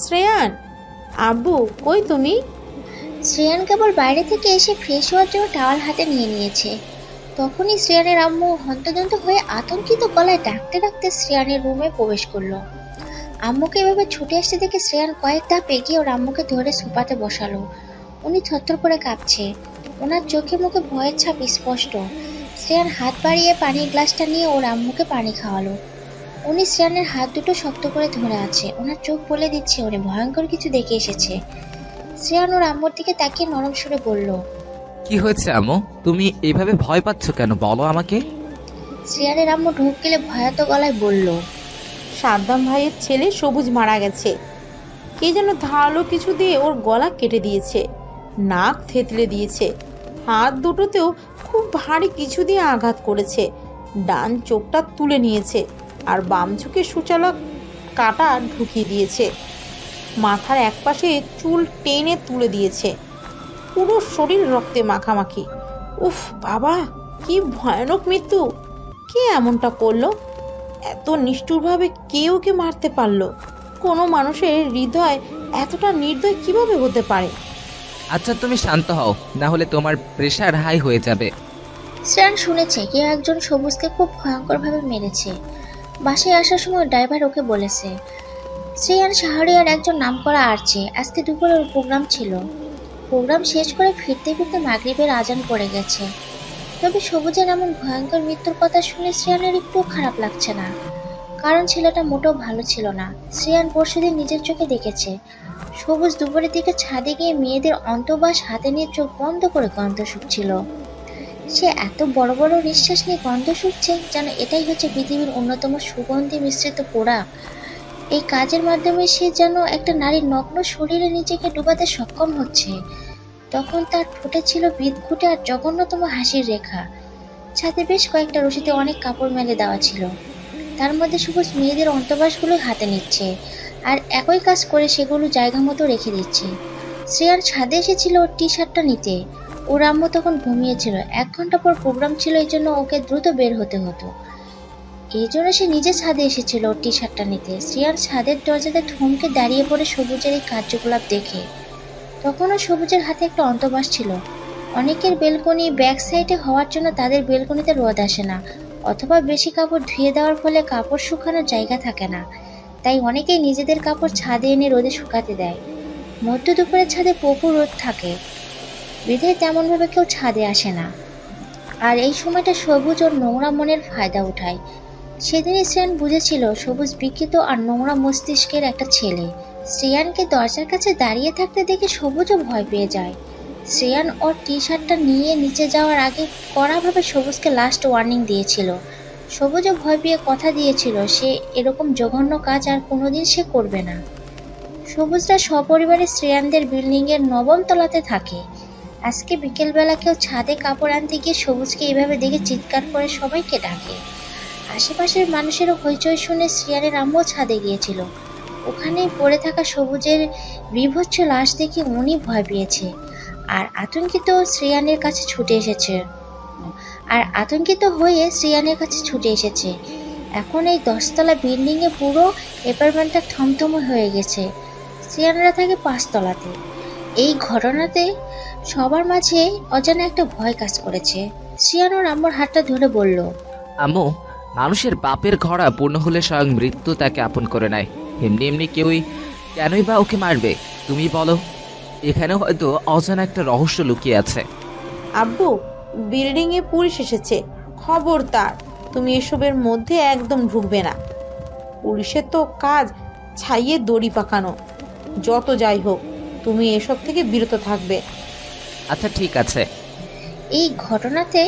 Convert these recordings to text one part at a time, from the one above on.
শ্রেয়ান, আব্বু কই তুমি? শ্রেয়ান কেবল বাইরে থেকে এসে ফ্রেশ হওয়ার জন্য টাওয়াল হাতে নিয়ে নিয়েছে। তখনই শ্রেয়ানের আম্মু হন্তদন্ত হয়ে আতঙ্কিত গলায় ডাকতে ডাকতে শ্রেয়ানের রুমে প্রবেশ করলো। আম্মুকে এভাবে ছুটে আসতে দেখে শ্রেয়ান কয়েক ধাপ এগিয়ে ওর আম্মুকে ধরে সোফাতে বসালো। উনি থরথর করে কাঁপছে, ওনার চোখে মুখে ভয়ের ছাপ স্পষ্ট। শ্রেয়ান হাত বাড়িয়ে পানির গ্লাসটা নিয়ে ওর আম্মুকে পানি খাওয়ালো। উনি শ্রেয়ানের হাত দুটো শক্ত করে ধরে আছে, ওনার চোখ বলে দিচ্ছে উনি ভয়ঙ্কর কিছু দেখে এসেছে। শ্রেয়ান ওর আম্মুর দিকে তাকিয়ে নরম সুরে বলল, কি হয়েছে আম্মু? তুমি এইভাবে ভয় পাচ্ছ কেন, বলো আমাকে। শ্রেয়ানের আম্মু ঢোক গেলে ভয়াত গলায় বলল, সাদ্দাম ভাইয়ের ছেলে সবুজ মারা গেছে। কে যেন ধারালো কিছু দিয়ে ওর গলা কেটে দিয়েছে, নাক থেতলে দিয়েছে, হাত দুটোতেও খুব ভারী কিছু দিয়ে আঘাত করেছে। ডান চোখটা তুলে নিয়েছে আর বাম চোখে সূচালো কাটা ঢুকিয়ে দিয়েছে। মাথার একপাশে চুল টেনে তুলে দিয়েছে, পুরো শরীর রক্তে মাখামাখি। উফ বাবা, কি ভয়ানক মৃত্যু! কে এমনটা করলো? এত নিষ্ঠুরভাবে কে ওকে মারতে পারলো? কোনো মানুষের হৃদয় এতটা নির্দয় কিভাবে হতে পারে? আচ্ছা তুমি শান্ত হও, না হলে তোমার প্রেশার হাই হয়ে যাবে। শ্রেয়ান শুনেছে কেউ একজন সবুজকে খুব ভয়ঙ্করভাবে মেরেছে। বাসায় আসার সময় ড্রাইভার ওকে বলেছে। শ্রেয়ান শাহরিয়ার একজন নামকরা আর্চে, আজকে দুপুরে ওর প্রোগ্রাম ছিল। প্রোগ্রাম শেষ করে ফিরতে ফিরতে মাগরিবের আজান পড়ে গেছে। তবে সবুজের এমন ভয়ঙ্কর মৃত্যুর কথা শুনে শ্রেয়ানের একটু খারাপ লাগছে না, কারণ ছেলেটা মোটেও ভালো ছিল না। শ্রেয়ান পরশুদিন নিজের চোখে দেখেছে সবুজ দুপুরের দিকে ছাদে গিয়ে মেয়েদের অন্তঃবাস হাতে নিয়ে চোখ বন্ধ করে গন্ধ শুকছিল। সে এত বড় বড় নিঃশ্বাস নিয়ে গন্ধ শুকছে যেন এটাই হচ্ছে পৃথিবীর অন্যতম সুগন্ধি মিশ্রিত পোড়া। এই কাজের মাধ্যমে সে যেন একটা নারীর নগ্ন শরীরে নিজেকে ডুবাতে সক্ষম হচ্ছে। তখন তার ঠোঁটে ছিল বিদঘুটে আর জঘন্যতম হাসির রেখা। ছাদে বেশ কয়েকটা রশিতে অনেক কাপড় মেলে দেওয়া ছিল, তার মধ্যে সবুজ মেয়েদের অন্তঃবাসগুলো হাতে নিচ্ছে আর একই কাজ করে সেগুলো জায়গা মতো রেখে দিচ্ছে। শ্রেয়ার ছাদে এসেছিল ওর টি শার্টটা নিতে। ওর আম্মু তখন ঘুমিয়েছিল, 1 ঘন্টা পর প্রোগ্রাম ছিল, এই জন্য ওকে দ্রুত বের হতে হতো। এই জন্য সে নিজে ছাদে এসেছিল ওর টি শার্টটা নিতে। শ্রেয়ার ছাদের দরজাতে থমকে দাঁড়িয়ে পড়ে সবুজের এই কার্যকলাপ দেখে। তখনও সবুজের হাতে একটা অন্তঃবাস ছিল। অনেকের বেলকনি ব্যাক সাইডে হওয়ার জন্য তাদের বেলকনিতে রোদ আসে না, অথবা বেশি কাপড় ধুয়ে দেওয়ার ফলে কাপড় শুকানোর জায়গা থাকে না। তাই অনেকেই নিজেদের কাপড় ছাদে এনে রোদে শুকাতে দেয়। মধ্য দুপুরের ছাদে প্রচুর রোদ থাকে, বিধায় তেমনভাবে কেউ ছাদে আসে না। আর এই সময়টা সবুজ ওর নোংরা মনের ফায়দা উঠায়। সেদিনই শ্রেয়ান বুঝেছিল সবুজ বিকৃত আর নোংরা মস্তিষ্কের একটা ছেলে। শ্রেয়ানকে দরজার কাছে দাঁড়িয়ে থাকতে দেখে সবুজও ভয় পেয়ে যায়। শ্রেয়ান ওর টি শার্টটা নিয়ে নিচে যাওয়ার আগে কড়াভাবে সবুজকে লাস্ট ওয়ার্নিং দিয়েছিল। সবুজও ভয় পেয়ে কথা দিয়েছিল সে এরকম জঘন্য কাজ আর কোনোদিন সে করবে না। সবুজরা সপরিবারে শ্রেয়ানদের বিল্ডিংয়ের 9ম তলাতে থাকে। আজকে বিকেলবেলা কেউ ছাদে কাপড় আনতে গিয়ে সবুজকে এইভাবে দেখে চিৎকার করে সবাইকে ডাকে। আশেপাশের মানুষেরও হইচই শুনে শ্রেয়ানের আম্মুও ছাদে গিয়েছিল। ওখানেই পড়ে থাকা সবুজের বিভৎস লাশ দেখে উনি ভয় পেয়েছে আর আতঙ্কিত হয়ে শ্রেয়ানের কাছে ছুটে এসেছে। এখন এই 10 তলা বিল্ডিংয়ে পুরো অ্যাপার্টমেন্টটা থমথম হয়ে গেছে। শ্রেয়ানরা থাকে 5 তলাতে। এই ঘটনাতে সবার মাঝে অজানা একটা ভয় কাজ করেছে। শ্রেয়ান ওর আম্মুর হাতটা ধরে বলল, আম্মু, মানুষের বাপের ঘোড়া পূর্ণ হলে স্বয়ং মৃত্যু তাকে আপন করে নেয়। এমনি এমনি কেনই বা ওকে মারবে তুমি বলো? এখানে হয়তো অজানা একটা রহস্য লুকিয়ে আছে। আব্বু, বিল্ডিংয়ে পুলিশ এসেছে, খবরদার তুমি এসবের মধ্যে একদম ঢুকবে না। পুলিশের তো কাজ ছাইয়ে দড়ি পাকানো। যত যাই হোক, তুমি এসব থেকে বিরত থাকবে। আচ্ছা ঠিক আছে। এই ঘটনাতে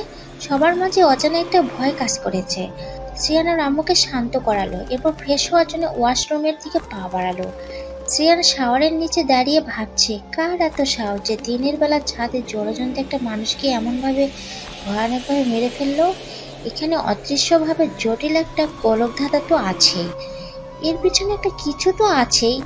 সবার মাঝে অজানা একটা ভয় কাজ করেছে। শ্রেয়ানের আম্মুকে শান্ত করালো, এরপর ফ্রেশ হওয়ার জন্য ওয়াশরুমের দিকে পা বাড়ালো। শ্রেয়ান শাওয়ারের নিচে দাঁড়িয়ে ভাবছে কার এত সাহস যে দিনের বেলা ছাদে জলজন্ত একটা মানুষকে এমনভাবে ভয়ানকভাবে মেরে ফেললো। এখানে অদৃশ্যভাবে জটিল একটা গোলকধাঁধা তো আছেই, এর পিছনে একটা কিছু তো আছেই।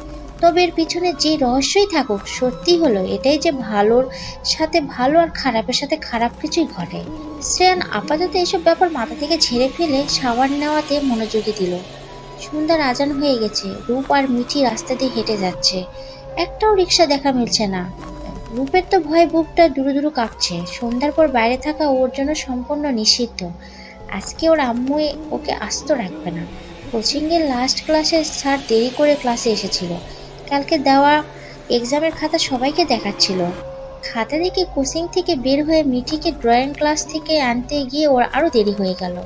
তবে এর পিছনে যে রহস্যই থাকুক, সত্যি হলো এটাই যে ভালোর সাথে ভালো আর খারাপের সাথে খারাপ কিছুই ঘটে। শ্রেয়ান আপাতত এসব ব্যাপার মাথা থেকে ঝেড়ে ফেলে শাওয়ার নেওয়াতে মনোযোগী দিল। সন্ধ্যার আজান হয়ে গেছে। রূপ আর মিঠি রাস্তা দিয়ে হেঁটে যাচ্ছে, একটাও রিক্সা দেখা মিলছে না। রূপের তো ভয়ে বুকটা দুরু দুরু কাঁপছে। সন্ধ্যার পর বাইরে থাকা ওর জন্য সম্পূর্ণ নিষিদ্ধ। আজকে ওর আম্মু ওকে আস্ত রাখবে না। কোচিংয়ের লাস্ট ক্লাসে স্যার দেরি করে ক্লাসে এসেছিল। কালকে দেওয়া এক্সামের খাতা সবাইকে দেখাচ্ছিল। খাতা দেখে কোচিং থেকে বের হয়ে মিঠিকে ড্রয়িং ক্লাস থেকে আনতে গিয়ে ওর আরও দেরি হয়ে গেল।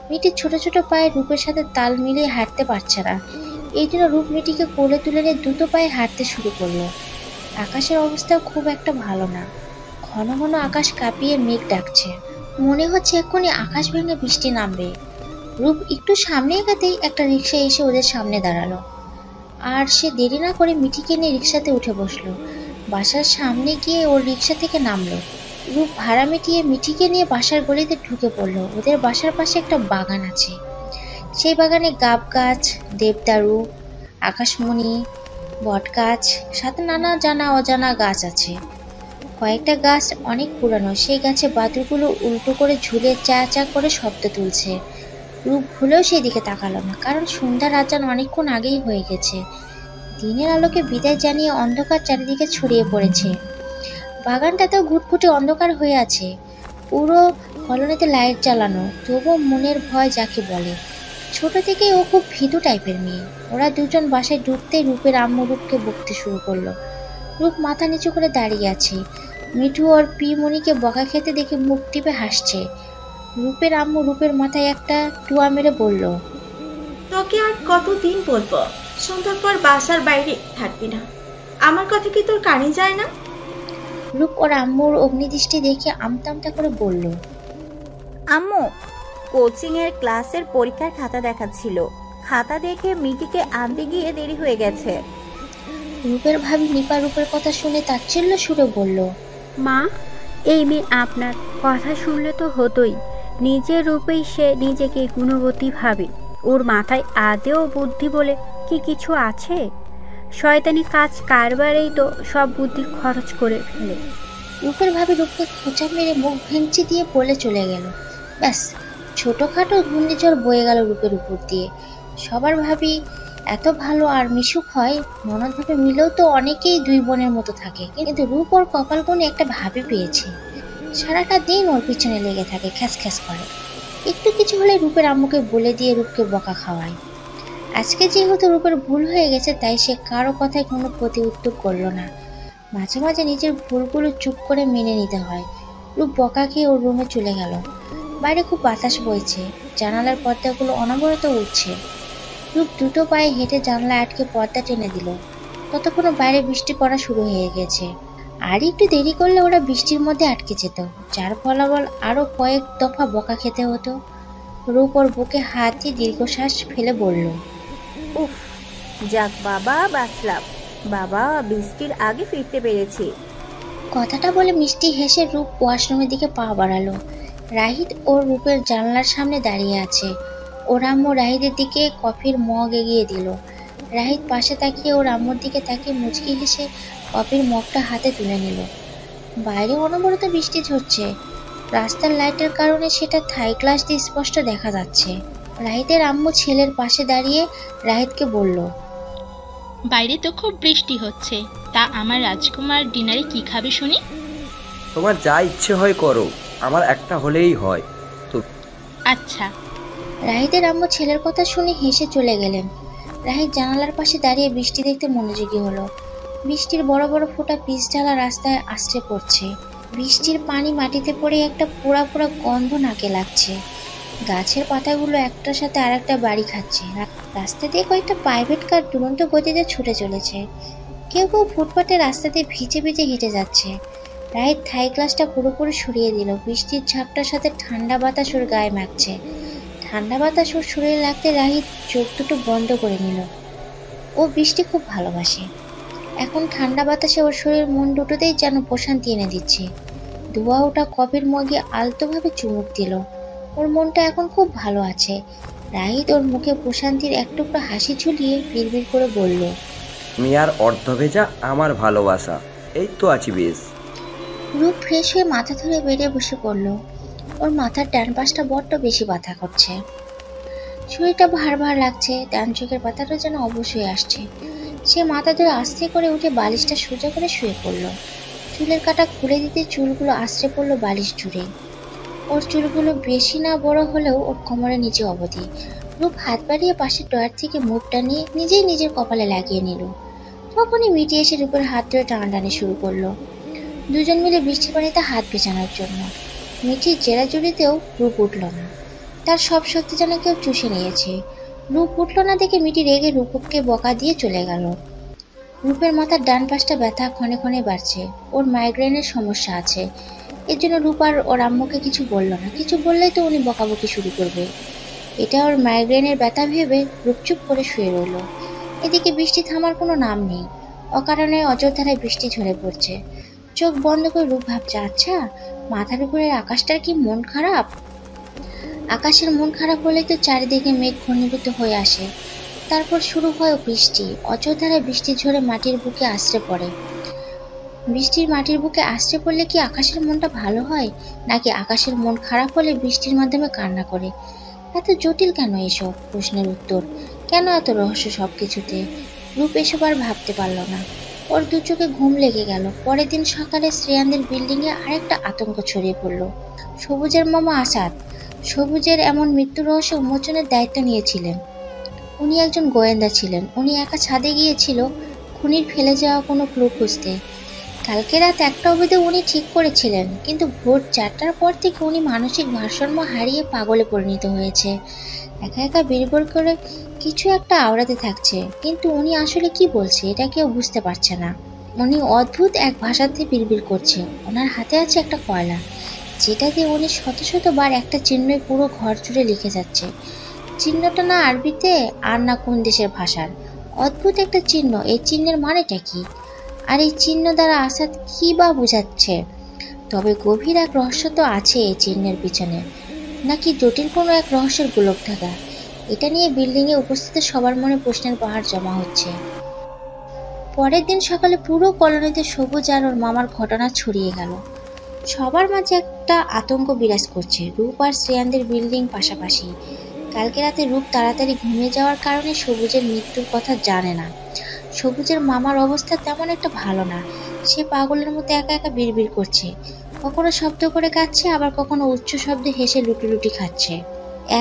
মিঠি ছোট ছোট পায়ে রূপের সাথে তাল মিলিয়ে হাঁটতে পারছে না। এই জন্য রূপ মিঠিকে কোলে তুলে নিয়ে দ্রুত পায়ে হাঁটতে শুরু করলো। আকাশের অবস্থা খুব একটা ভালো না। ঘন ঘন আকাশ কাঁপিয়ে মেঘ ডাকছে। মনে হচ্ছে এক্ষুনি আকাশ ভেঙে বৃষ্টি নামবে। রূপ একটু সামনে এগাতেই একটা রিক্সা এসে ওদের সামনে দাঁড়ালো। আর সে দেরি না করে মিঠিকে নিয়ে রিক্সাতে উঠে বসলো। বাসার সামনে গিয়ে ওর রিক্সা থেকে নামলো। রূপ ভাড়া মিটিয়ে মিঠিকে নিয়ে বাসার গলিতে ঢুকে পড়লো। ওদের বাসার পাশে একটা বাগান আছে। সেই বাগানে গাব গাছ, দেবদারু, আকাশমণি, বট গাছ, সাথে নানা জানা অজানা গাছ আছে। কয়েকটা গাছ অনেক পুরানো। সেই গাছে বাদুড়গুলো উল্টো করে ঝুলে চা চা করে শব্দ তুলছে। রূপ ভুলেও সেই দিকে তাকালো না, কারণ সন্ধ্যার আজান অনেকক্ষণ আগেই হয়ে গেছে। দিনের আলোকে বিদায় জানিয়ে অন্ধকার চারিদিকে ছড়িয়ে পড়েছে। বাগানটাতেও ঘুটঘুটে অন্ধকার হয়ে আছে। পুরো কলোনিতে লাইট জ্বালানো, তবুও মনের ভয় যাকে বলে। ছোট থেকে ও খুব ভীতু টাইপের মেয়ে। ওরা দুজন বাসায় ঢুকতেই রূপের আম্মু রূপকে বকতে শুরু করলো। রূপ মাথা নিচু করে দাঁড়িয়ে আছে। মিঠু ওর পিমনিকে বকা খেতে দেখে মুখ টিপে হাসছে। রূপের আম্মু রূপের মাথায় একটা টুয়া মেরে বলল, তোকে আর কতদিন বলবো সন্ধ্যার পর বাসার বাইরে থাকবি না? আমার কথা কি তোর কানে যায় না? রূপ ওর আম্মুর অগ্নিদৃষ্টি দেখে আমতা আমতা করে বলল, আম্মু, কোচিংয়ের ক্লাসের পরীক্ষার খাতা দেখাচ্ছিল। খাতা দেখে মিটিকে আনতে গিয়ে দেরি হয়ে গেছে। রূপের ভাবি নিপা রূপের কথা শুনে তাচ্ছিল্য সুরে বলল, মা, এই মেয়ে আপনার কথা শুনলে তো হতোই। নিজের রূপেই সে নিজেকে গুণবতী ভাবে। ওর মাথায় আদেও বুদ্ধি বলে কি কিছু আছে? শয়তানি কাজ কারবারেই তো সব বুদ্ধি খরচ করে ফেলে। রূপের ভাবি রূপকে খোঁচা মেরে মুখ ভেঙচি দিয়ে বলে চলে গেল। ব্যাস, ছোটখাটো ঘূর্ণিঝড় বয়ে গেল রূপের উপর দিয়ে। সবার ভাবি এত ভালো আর মিশুক হয়, ননদ ভাবে মিলেও তো অনেকেই দুই বোনের মতো থাকে, কিন্তু রূপ ওর কপাল কোণে একটা ভাবি পেয়েছে। সারাটা দিন ওর পিছনে লেগে থাকে, খ্যাস খ্যাস করে। একটু কিছু হলে রূপের আম্মুকে বলে দিয়ে রূপকে বকা খাওয়ায়। আজকে যেহেতু রূপের ভুল হয়ে গেছে, তাই সে কারো কথায় কোনো প্রতি উত্তর করলো না। মাঝে মাঝে নিজের ভুলগুলো চুপ করে মেনে নিতে হয়। রূপ বকা খেয়ে ওর রুমে চলে গেল। বাইরে খুব বাতাস বইছে, জানালার পর্দাগুলো অনবরত উঠছে। রূপ দ্রুত পায়ে হেঁটে জানলা আটকে পর্দা টেনে দিল। ততক্ষণে বাইরে বৃষ্টি পড়া শুরু হয়ে গেছে। আর একটু দেরি করলে ওরা বৃষ্টির মধ্যে আটকে যেত, যার ফলাফল আরো কয়েক দফা বকা খেতে হতো। রূপ ওর বুকে হাত দিয়ে দীর্ঘশ্বাস ফেলে বলল, উফ, যাক বাবা, বাঁচলাম। বাবা, বৃষ্টির আগে ফিরতে পেরেছি। কথাটা বলে মিষ্টি হেসে রূপ ওয়াশরুমের দিকে পা বাড়ালো। রাহিদ ওর রূপের জানলার সামনে দাঁড়িয়ে আছে। ওর আম্মু রাহিদের দিকে কফির মগ এগিয়ে দিল। রাহিদ পাশে তাকিয়ে ওর আম্মুর দিকে তাকিয়ে মুচকি হেসে কফির মগটা হাতে তুলে নিল। বাইরে অনবরত বৃষ্টি ঝরছে। রাস্তার লাইটের কারণে সেটা থাই গ্লাস দিয়ে স্পষ্ট দেখা যাচ্ছে। রাহিদের আম্মু ছেলের পাশে দাঁড়িয়ে রাহিদকে বলল, বাইরে তো খুব বৃষ্টি হচ্ছে, তা আমার রাজকুমার ডিনারে কি খাবে শুনি? তোমার যা ইচ্ছে হয় করো, আমার একটা হলেই হয়। তো আচ্ছা। রাহিদের আম্মু ছেলের কথা শুনে হেসে চলে গেলেন। রাহিদ জানালার পাশে দাঁড়িয়ে বৃষ্টি দেখতে মনোযোগী হলো। বৃষ্টির বড় বড় ফোঁটা পিচ ঢালা রাস্তায় আছড়ে পড়ছে। বৃষ্টির পানি মাটিতে পড়ে একটা পোড়া পোড়া গন্ধ নাকে লাগছে। গাছের পাতাগুলো একটার সাথে আর একটা বাড়ি খাচ্ছে। রাস্তা দিয়ে কয়েকটা প্রাইভেট কার দুরন্ত গতিতে ছুটে চলেছে। কেউ কেউ ফুটপাতে রাস্তাতে ভিজে ভিজে হেঁটে যাচ্ছে। রাহিদ থাই গ্লাসটা পুরোপুরি সরিয়ে দিল। বৃষ্টির ঝাপটার সাথে ঠান্ডা বাতাস ওর গায়ে মাখছে। ঠান্ডা বাতাস ওর শরীরে লাগতে রাহিদ চোখ দুটো বন্ধ করে নিল। ও বৃষ্টি খুব ভালোবাসে। এখন ঠান্ডা বাতাসে ওর শরীর মন দুটোতেই যেন প্রশান্তি এনে দিচ্ছে। ধোয়া ওটা কফির মগে আলতোভাবে চুমুক দিল। ওর মনটা এখন খুব ভালো আছে। রাহিদ ওর মুখে প্রশান্তির এক টুকরো হাসি ঝুলিয়ে বিড়বিড় করে বলল, তুমি আর অর্ধভেজা আমার ভালোবাসা, এই তো আছি বেশ। রূপ ফ্রেশ হয়ে মাথা ধরে বেরিয়ে বসে পড়ল। ওর মাথার ডান পাশটা বড্ড বেশি ব্যথা করছে। শরীরটা ভার ভার লাগছে, ডান চোখের পাতাটা যেন অবশ হয়ে আসছে। সে মাথা ধরে আস্তে করে উঠে বালিশটা সোজা করে শুয়ে পড়ল। চুলের কাটা খুলে দিতে চুলগুলো আশ্রে পড়লো বালিশ জুড়ে। ওর চুলগুলো বেশি না বড় হলেও ওর কোমরের নিচে অবধি। রূপ হাত বাড়িয়ে পাশের ডয়ার থেকে মুখটা নিয়ে নিজেই নিজের কপালে লাগিয়ে নিল। তখনই মিটি এসে রূপের হাত ধরে টানাটানি শুরু করলো, দুজন মিলে বৃষ্টির পানিতে হাত ভেজানোর জন্য। মিঠির জেরাজুরিতেও রূপ উঠল না, তার সব শক্তি যেন কেউ চুষে নিয়েছে। রূপ উঠল না দেখে মিটি রেগে রূপকে বকা দিয়ে চলে গেল। রূপের মাথার ডান পাশটা ব্যথা ক্ষণে ক্ষণে বাড়ছে, ওর মাইগ্রেনের সমস্যা আছে। এর জন্য রূপ আর ওর আম্মুকে কিছু বলল না, কিছু বললেই তো উনি বকাবকি শুরু করবে। এটা ওর মাইগ্রেনের ব্যথা ভেবে রূপ চুপ করে শুয়ে রইল। এদিকে বৃষ্টি থামার কোনো নাম নেই, অকারণে অযোধ্যায় বৃষ্টি ঝরে পড়ছে। চোখ বন্ধ করে রূপ ভাবছে, আচ্ছা মাথার উপরের আকাশটার কি মন খারাপ? আকাশের মন খারাপ হলে তো চারিদিকে মেঘ ঘনীভূত হয়ে আসে, তারপর শুরু হয় বৃষ্টি। অযোধ্যায় বৃষ্টি ঝরে মাটির বুকে আশ্রে পড়ে। বৃষ্টির মাটির বুকে আশ্রে পড়লে কি আকাশের মনটা ভালো হয়, নাকি আকাশের মন খারাপ হলে বৃষ্টির মাধ্যমে কান্না করে? এত জটিল কেন এসব প্রশ্নের উত্তর? কেন এত রহস্য সবকিছুতে? রূপ এসব আর ভাবতে পারল না। ওর দু চোখে ঘুম লেগে গেল। পরের দিন সকালে শ্রেয়ানদের বিল্ডিংয়ে আরেকটা আতঙ্ক ছড়িয়ে পড়ল। সবুজের মামা আসাদ সবুজের এমন মৃত্যু রহস্য উন্মোচনের দায়িত্ব নিয়েছিলেন। উনি একজন গোয়েন্দা ছিলেন। উনি একা ছাদে গিয়েছিল খুনির ফেলে যাওয়া কোনো ক্লু খুঁজতে। কালকে রাত 1টা অবধি উনি ঠিক করেছিলেন, কিন্তু ভোর 4টার পর থেকে উনি মানসিক ভারসাম্য হারিয়ে পাগলে পরিণত হয়েছে। একা একা বিড়বিড় করে কিছু একটা আওড়াতে থাকছে, কিন্তু উনি আসলে কি বলছে এটা কেউ বুঝতে পারছে না। উনি অদ্ভুত এক ভাষাতে বিড়বিড় করছে। ওনার হাতে আছে একটা কয়লা, যেটা দিয়ে উনি শত শতবার একটা চিহ্নই পুরো ঘর জুড়ে লিখে যাচ্ছে। চিহ্নটা না আরবিতে আর না কোন দেশের ভাষার, অদ্ভুত একটা চিহ্ন। এই চিহ্নের মানেটা কি? আর এই চিহ্ন দ্বারা আসাদ কি বা বোঝাচ্ছে? তবে গভীর এক রহস্য তো আছে এই চিহ্নের পিছনে, নাকি জটিল কোনো এক রহস্যের গোলক থাকা? এটা নিয়ে বিল্ডিংয়ে উপস্থিত সবার মনে প্রশ্নের পাহাড় জমা হচ্ছে। পরের দিন সকালে পুরো কলোনিতে সবুজ আর ওর মামার ঘটনা ছড়িয়ে গেল। সবার মাঝে একটা আতঙ্ক বিরাজ করছে। রূপ আর শ্রেয়ানদের বিল্ডিং পাশাপাশি। কালকে রাতে রূপ তাড়াতাড়ি ঘুমিয়ে যাওয়ার কারণে সবুজের মৃত্যুর কথা জানে না। সবুজের মামার অবস্থা তেমন একটা ভালো না। সে পাগলের মতো একা একা বিড়বিড় করছে, কখনো শব্দ করে কাঁদছে, আবার কখনো উচ্চ শব্দে হেসে লুটি খাচ্ছে।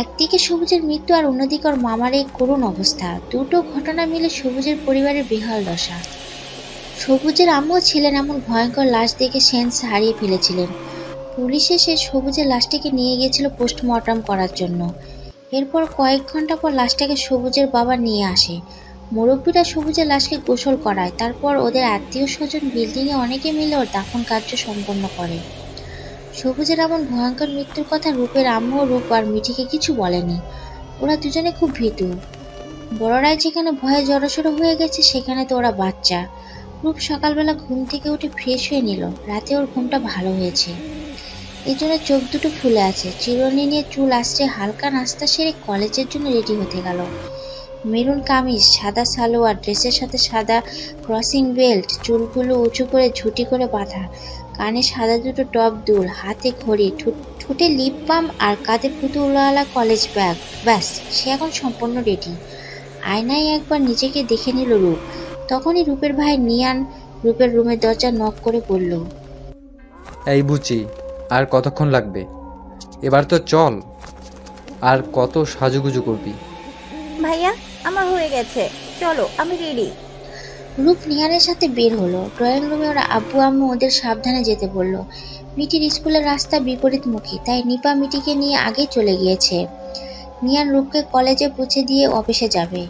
একদিকে সবুজের মৃত্যু আর অন্যদিকে ওর মামার এই করুণ অবস্থা। দুটো ঘটনা মিলে সবুজের পরিবারের বেহাল দশা। সবুজের আম্মু ছিলেন এমন ভয়ঙ্কর লাশ দেখে সেন্স হারিয়ে ফেলেছিলেন। পুলিশ এসে সবুজের লাশটিকে নিয়ে গিয়েছিল পোস্টমর্টম করার জন্য। এরপর কয়েক ঘন্টা পর লাশটাকে সবুজের বাবা নিয়ে আসে। মুরব্বীরা সবুজের লাশকে গোসল করায়, তারপর ওদের আত্মীয় স্বজন বিল্ডিংয়ে অনেকে মিলে ওর দাফন কার্য সম্পন্ন করে। সবুজের এমন ভয়ঙ্কর মৃত্যুর কথা রূপের আম্মু রূপ আর মিঠিকে কিছু বলেনি। ওরা দুজনে খুব ভীতু। বড়রাই যেখানে ভয়ে জড়সড়ো হয়ে গেছে, সেখানে তো ওরা বাচ্চা। রূপ সকালবেলা ঘুম থেকে উঠে ফ্রেশ হয়ে নিল। রাতে ওর ঘুমটা ভালো হয়েছে, এই জন্য চোখ দুটো ফুলে আছে। চিরুনি নিয়ে চুল আসছে, হালকা নাস্তা সেরে কলেজের জন্য রেডি হতে গেল। মেরুন কামিজ, সাদা সালোয়ার, ড্রেসের সাথে সাদা ক্রসিং বেল্ট, চুলগুলো উঁচু করে ঝুটি করে বাঁধা, কানে সাদা দুটো টপ দুল, হাতে ঘড়ি, ঠোঁটে লিপ বাম আর কাঁধে পুতুলওয়ালা কলেজ ব্যাগ। ব্যাস, সে এখন সম্পূর্ণ রেডি। আয়নায় একবার নিজেকে দেখে নিল রূপ। তখনই রূপের ভাই নিয়ান রূপের রুমের দরজা নক করে বলল, এই বুচি, আর কতক্ষণ লাগবে? এবার তো চল, আর কত সাজুগুজু করবি? ভাইয়া আমার হয়ে গেছে, চলো আমি রেডি। রূপ নিহানের সাথে বের হলো। ড্রয়িং রুমে ওরা আব্বু আম্মু ওদের সাবধানে যেতে বলল। মিটির স্কুলের রাস্তা বিপরীতমুখী, তাই নিপা মিটিকে নিয়ে আগে চলে গিয়েছে। নিহান রূপকে কলেজে পৌঁছে দিয়ে অফিসে যাবে।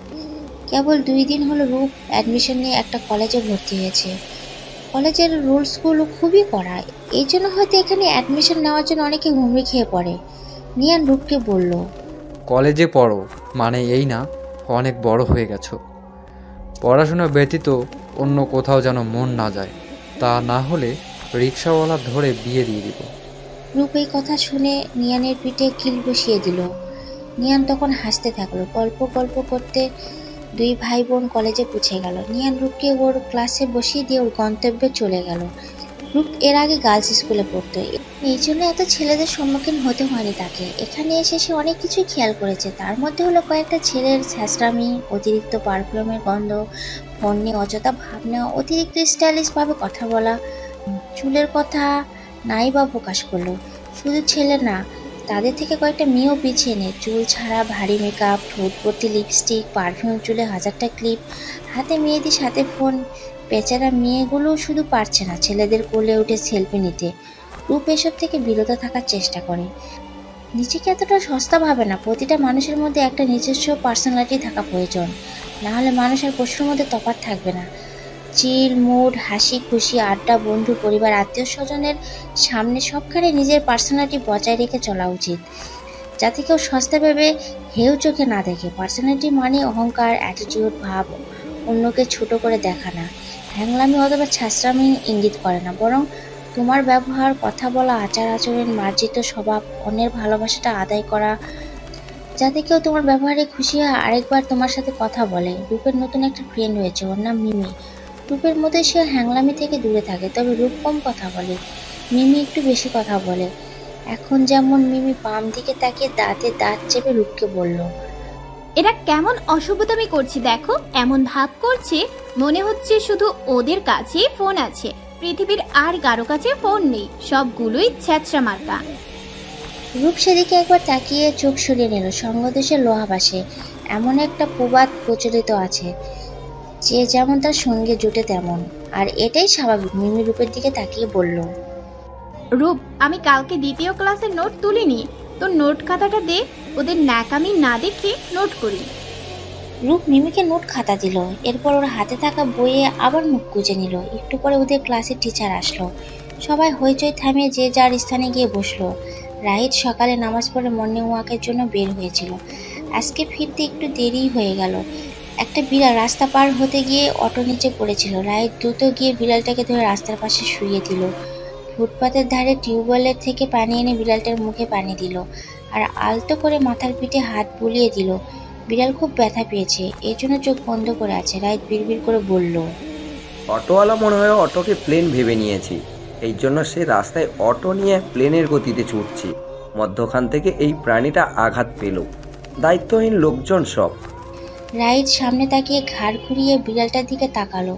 কেবল 2 দিন হলো রূপ অ্যাডমিশন নিয়ে একটা কলেজে ভর্তি হয়েছে। কলেজের রুলসগুলো খুবই কড়া, এই জন্য হয়তো এখানে অ্যাডমিশন নেওয়ার জন্য অনেকে হুমড়ি খেয়ে পড়ে। নিহান রূপকে বলল, কলেজে পড়ো মানে এই না অনেক বড় হয়ে গেছো। পড়াশোনা ব্যতীত অন্য কোথাও যেন মন না যায়, তা না হলে রিক্সাওয়ালা ধরে বিয়ে দিয়ে দিব। রূপ এই কথা শুনে নিয়ানের পিঠে কিল বসিয়ে দিল। নিয়ান তখন হাসতে থাকলো। গল্প করতে 2 ভাই বোন কলেজে পৌঁছে গেল। নিয়ান রূপকে ওর ক্লাসে বসিয়ে দিয়ে ওর গন্তব্যে চলে গেল। রূপ এর আগে গার্লস স্কুলে পড়তো, এই জন্য এত ছেলেদের সম্মুখীন হতে হয়নি তাকে। এখানে এসে সে অনেক কিছুই খেয়াল করেছে, তার মধ্যে হলো কয়েকটা ছেলের ছ্যাঁচড়ামি, অতিরিক্ত পারফিউমের গন্ধ, ফোন নিয়ে অযথা ভাবনা, অতিরিক্ত স্টাইলিশভাবে কথা বলা, চুলের কথা নাই বা প্রকাশ করলো। শুধু ছেলে না, তাদের থেকে কয়েকটা মেয়েও পিছিয়ে নেই। চুল ছাড়া ভারী মেকআপ, ঠোঁট ভর্তি লিপস্টিক, পারফিউম, চুলে হাজারটা ক্লিপ, হাতে মেহেদি, সাথে ফোন। বেচারা মেয়েগুলো শুধু পারছে না ছেলেদের কোলে উঠে সেলফি নিতে। রূপ এসব থেকে বিরত থাকার চেষ্টা করে, নিজেকে এতটা সস্তা ভাবে না। প্রতিটা মানুষের মধ্যে একটা নিজস্ব পার্সোনালিটি থাকা প্রয়োজন, না হলে মানুষের পশুর মধ্যে তফাৎ থাকবে না। চিল মুড, হাসি খুশি, আড্ডা, বন্ধু, পরিবার, আত্মীয় স্বজনের সামনে সবখানে নিজের পার্সোনালিটি বজায় রেখে চলা উচিত, যাতে কেউ সস্তা ভেবে হেউ চোখে না দেখে। পার্সোনালিটি মানে অহংকার, অ্যাটিটিউড, ভাব, অন্যকে ছোট করে দেখা না, হ্যাংলামি অথবা ছাঁচড়ামি ইঙ্গিত করে না, বরং তোমার ব্যবহার, কথা বলা, আচার আচরণ, মার্জিত স্বভাব, অন্যের ভালোবাসাটা আদায় করা, যাতে কেউ তোমার ব্যবহারে খুশি হয়, আরেকবার তোমার সাথে কথা বলে। রূপের নতুন একটা ফ্রেন্ড হয়েছে, ওর নাম মিমি। রূপের মধ্যে সে হ্যাংলামি থেকে দূরে থাকে, তবে রূপ কম কথা বলে, মিমি একটু বেশি কথা বলে। এখন যেমন মিমি বাম দিকে তাকিয়ে দাঁতে দাঁত চেপে রূপকে বলল, এরা কেমন অসভ্যতামি করছে দেখো, এমন ভাব করছে মনে হচ্ছে শুধু ওদের কাছে ফোন আছে, পৃথিবীর আর কারো কাছে ফোন নেই, সবগুলোই ছ্যাঁচড়া মার্কা। রূপ সেদিকে একবার তাকিয়ে চোখ সরিয়ে নিল। সঙ্গদোষের লোহা বাসে, এমন একটা প্রবাদ প্রচলিত আছে, যে যেমন তার সঙ্গে জুটে তেমন, আর এটাই স্বাভাবিক। মিমি রূপের দিকে তাকিয়ে বলল, রূপ, আমি কালকে দ্বিতীয় ক্লাসের নোট তুলিনি, তোর নোট খাতাটা দে, ওদের ন্যাকামি না দেখে নোট করি। রূপ মিমিকে নোট খাতা দিল, এরপর ওর হাতে থাকা বইয়ে আবার মুখ গুজে নিল। একটু পরে ওদের ক্লাসের টিচার আসলো, সবাই হইচই থামিয়ে যে যার স্থানে গিয়ে বসলো। রাহিত সকালে নামাজ পড়ে মর্নিং ওয়াকের জন্য বের হয়েছিল, আজকে ফিরতে একটু দেরি হয়ে গেল। একটা বিড়াল রাস্তা পার হতে গিয়ে অটো নিচে পড়েছিল। রাহিত দ্রুত গিয়ে বিড়ালটাকে ধরে রাস্তার পাশে শুইয়ে দিল। ফুটপাতের ধারে টিউবওয়েলের থেকে পানি এনে বিড়ালটার মুখে পানি দিল, আর আলতো করে মাথার পিঠে হাত বুলিয়ে দিল। বিড়াল খুব ব্যথা পেয়েছে, এই জন্য চোখ বন্ধ করে আছে। রাহিত বিড়বিড় করে বলল, অটোওয়ালা মনে হয় অটোকে প্লেন ভেবে নিয়েছি, এই জন্য সে রাস্তায় অটো নিয়ে প্লেনের গতিতে ছুটছি। মধ্যখান থেকে এই প্রাণীটা আঘাত পেল, দায়িত্বহীন লোকজন সব। রাহিত সামনে তাকিয়ে ঘাড় ঘুরিয়ে বিড়ালটার দিকে তাকালো,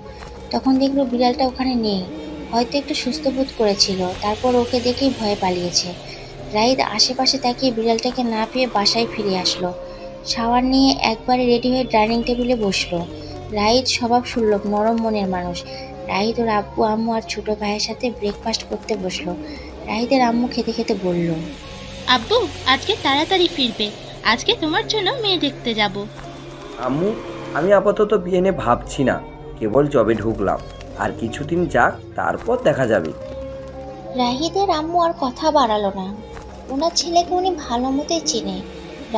তখন দেখলো বিড়ালটা ওখানে নেই, হয়তো একটু সুস্থ বোধ করেছিল, তারপর ওকে দেখেই ভয়ে পালিয়েছে। রাহিত আশেপাশে তাকিয়ে বিড়ালটাকে না পেয়ে বাসায় ফিরে আসলো। শাওয়ার নিয়ে একবারে রেডি হয়ে ডাইনিং টেবিলে বসলো। রাহিত স্বভাব সুলভ, নরম মনের মানুষ। রাহিত ওর আব্বু আম্মু আর ছোট ভাইয়ের সাথে ব্রেকফাস্ট করতে বসলো। রাহিতের আম্মু খেতে খেতে বলল, আব্বু আজকে তাড়াতাড়ি ফিরবে, আজকে তোমার জন্য মেয়ে দেখতে যাব। আম্মু, আমি আপাতত বিয়ে নিয়ে ভাবছি না, কেবল জবে ঢুকলাম, আর কিছুদিন যাক, তারপর দেখা যাবে। রাহিতের আম্মু আর কথা বাড়ালো না, ওনার ছেলেকে উনি ভালো মতোই চেনে।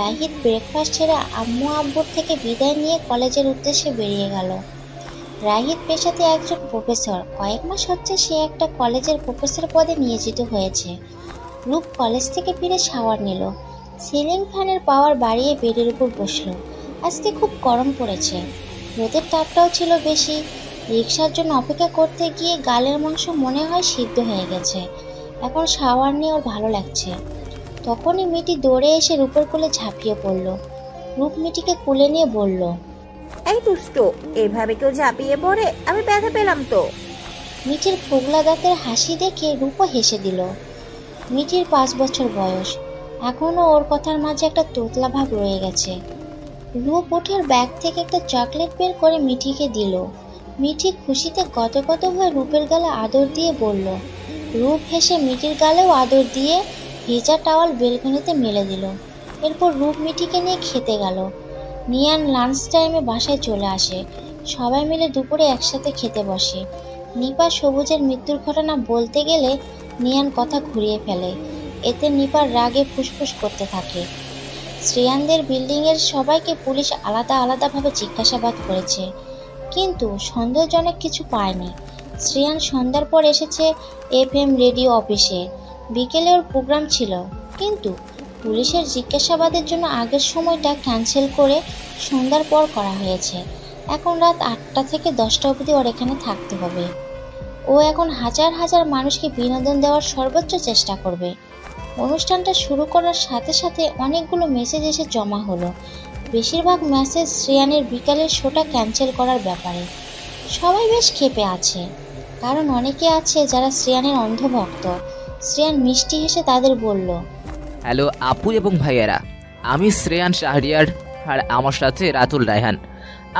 রাহিত ব্রেকফাস্ট ছেড়ে আম্মু আব্বুর থেকে বিদায় নিয়ে কলেজের উদ্দেশ্যে বেরিয়ে গেল। রাহিত পেশাতে একজন প্রফেসর, কয়েক মাস হচ্ছে সে একটা কলেজের প্রফেসর পদে নিয়োজিত হয়েছে। রূপ কলেজ থেকে ফিরে শাওয়ার নিল, সিলিং ফ্যানের পাওয়ার বাড়িয়ে বেডের উপর বসলো। আজকে খুব গরম পড়েছে, রোদের তাপটাও ছিল বেশি। রিক্সার জন্য অপেক্ষা করতে গিয়ে গালের মাংস মনে হয় সিদ্ধ হয়ে গেছে। এখন শাওয়ার নিয়ে ওর ভালো লাগছে। তখনই মিটি দৌড়ে এসে রূপের কোলে ঝাঁপিয়ে পড়ল। রূপ মিটিকে কোলে নিয়ে বলল, এই দুষ্ট, এভাবে কেউ ঝাঁপিয়ে পড়ে? আমি ব্যথা পেলাম তো। মিটির ফোগলা দাঁতের হাসি দেখে রূপও হেসে দিল। মিটির 5 বছর বয়স, এখনও ওর কথার মাঝে একটা তোতলা ভাব রয়ে গেছে। রূপ ওঠার ব্যাগ থেকে একটা চকলেট বের করে মিঠিকে দিল। মিঠি খুশিতে গদগদ হয়ে রূপের গালে আদর দিয়ে বলল। রূপ হেসে মিঠির গালেও আদর দিয়ে ভেজা টাওয়াল বেলকনিতে মেলে দিল। এরপর রূপ মিঠিকে নিয়ে খেতে গেল। নিয়ান লাঞ্চ টাইমে বাসায় চলে আসে, সবাই মিলে দুপুরে একসাথে খেতে বসে। নিপা সবুজের মৃত্যুর ঘটনা বলতে গেলে নিয়ান কথা ঘুরিয়ে ফেলে, এতে নিপার রাগে ফুসফুস করতে থাকে। শ্রেয়ানদের বিল্ডিংয়ের সবাইকে পুলিশ আলাদা আলাদাভাবে জিজ্ঞাসাবাদ করেছে, কিন্তু সন্দেহজনক কিছু পায়নি। শ্রেয়ান সন্ধ্যার পর এসেছে FM রেডিও অফিসে, বিকেলে ওর প্রোগ্রাম ছিল, কিন্তু পুলিশের জিজ্ঞাসাবাদের জন্য আগের সময়টা ক্যান্সেল করে সন্ধ্যার পর করা হয়েছে। এখন রাত 8টা থেকে 10টা অবধি ওর এখানে থাকতে হবে। ও এখন হাজার হাজার মানুষকে বিনোদন দেওয়ার সর্বোচ্চ চেষ্টা করবে। অনুষ্ঠানটা শুরু করার সাথে সাথে অনেকগুলো মেসেজ এসে জমা হলো। বেশিরভাগ মেসেজ শ্রেয়ানের বিকালের শোটা ক্যান্সেল করার ব্যাপারে। সবাই বেশ ক্ষেপে আছে, কারণ অনেকে আছে যারা শ্রেয়ানের অন্ধভক্ত। শ্রেয়ান মিষ্টি হেসে তাদের বলল, হ্যালো আপু এবং ভাইয়েরা, আমি শ্রেয়ান শাহরিয়ার আর আমার সাথে রাতুল রায়হান।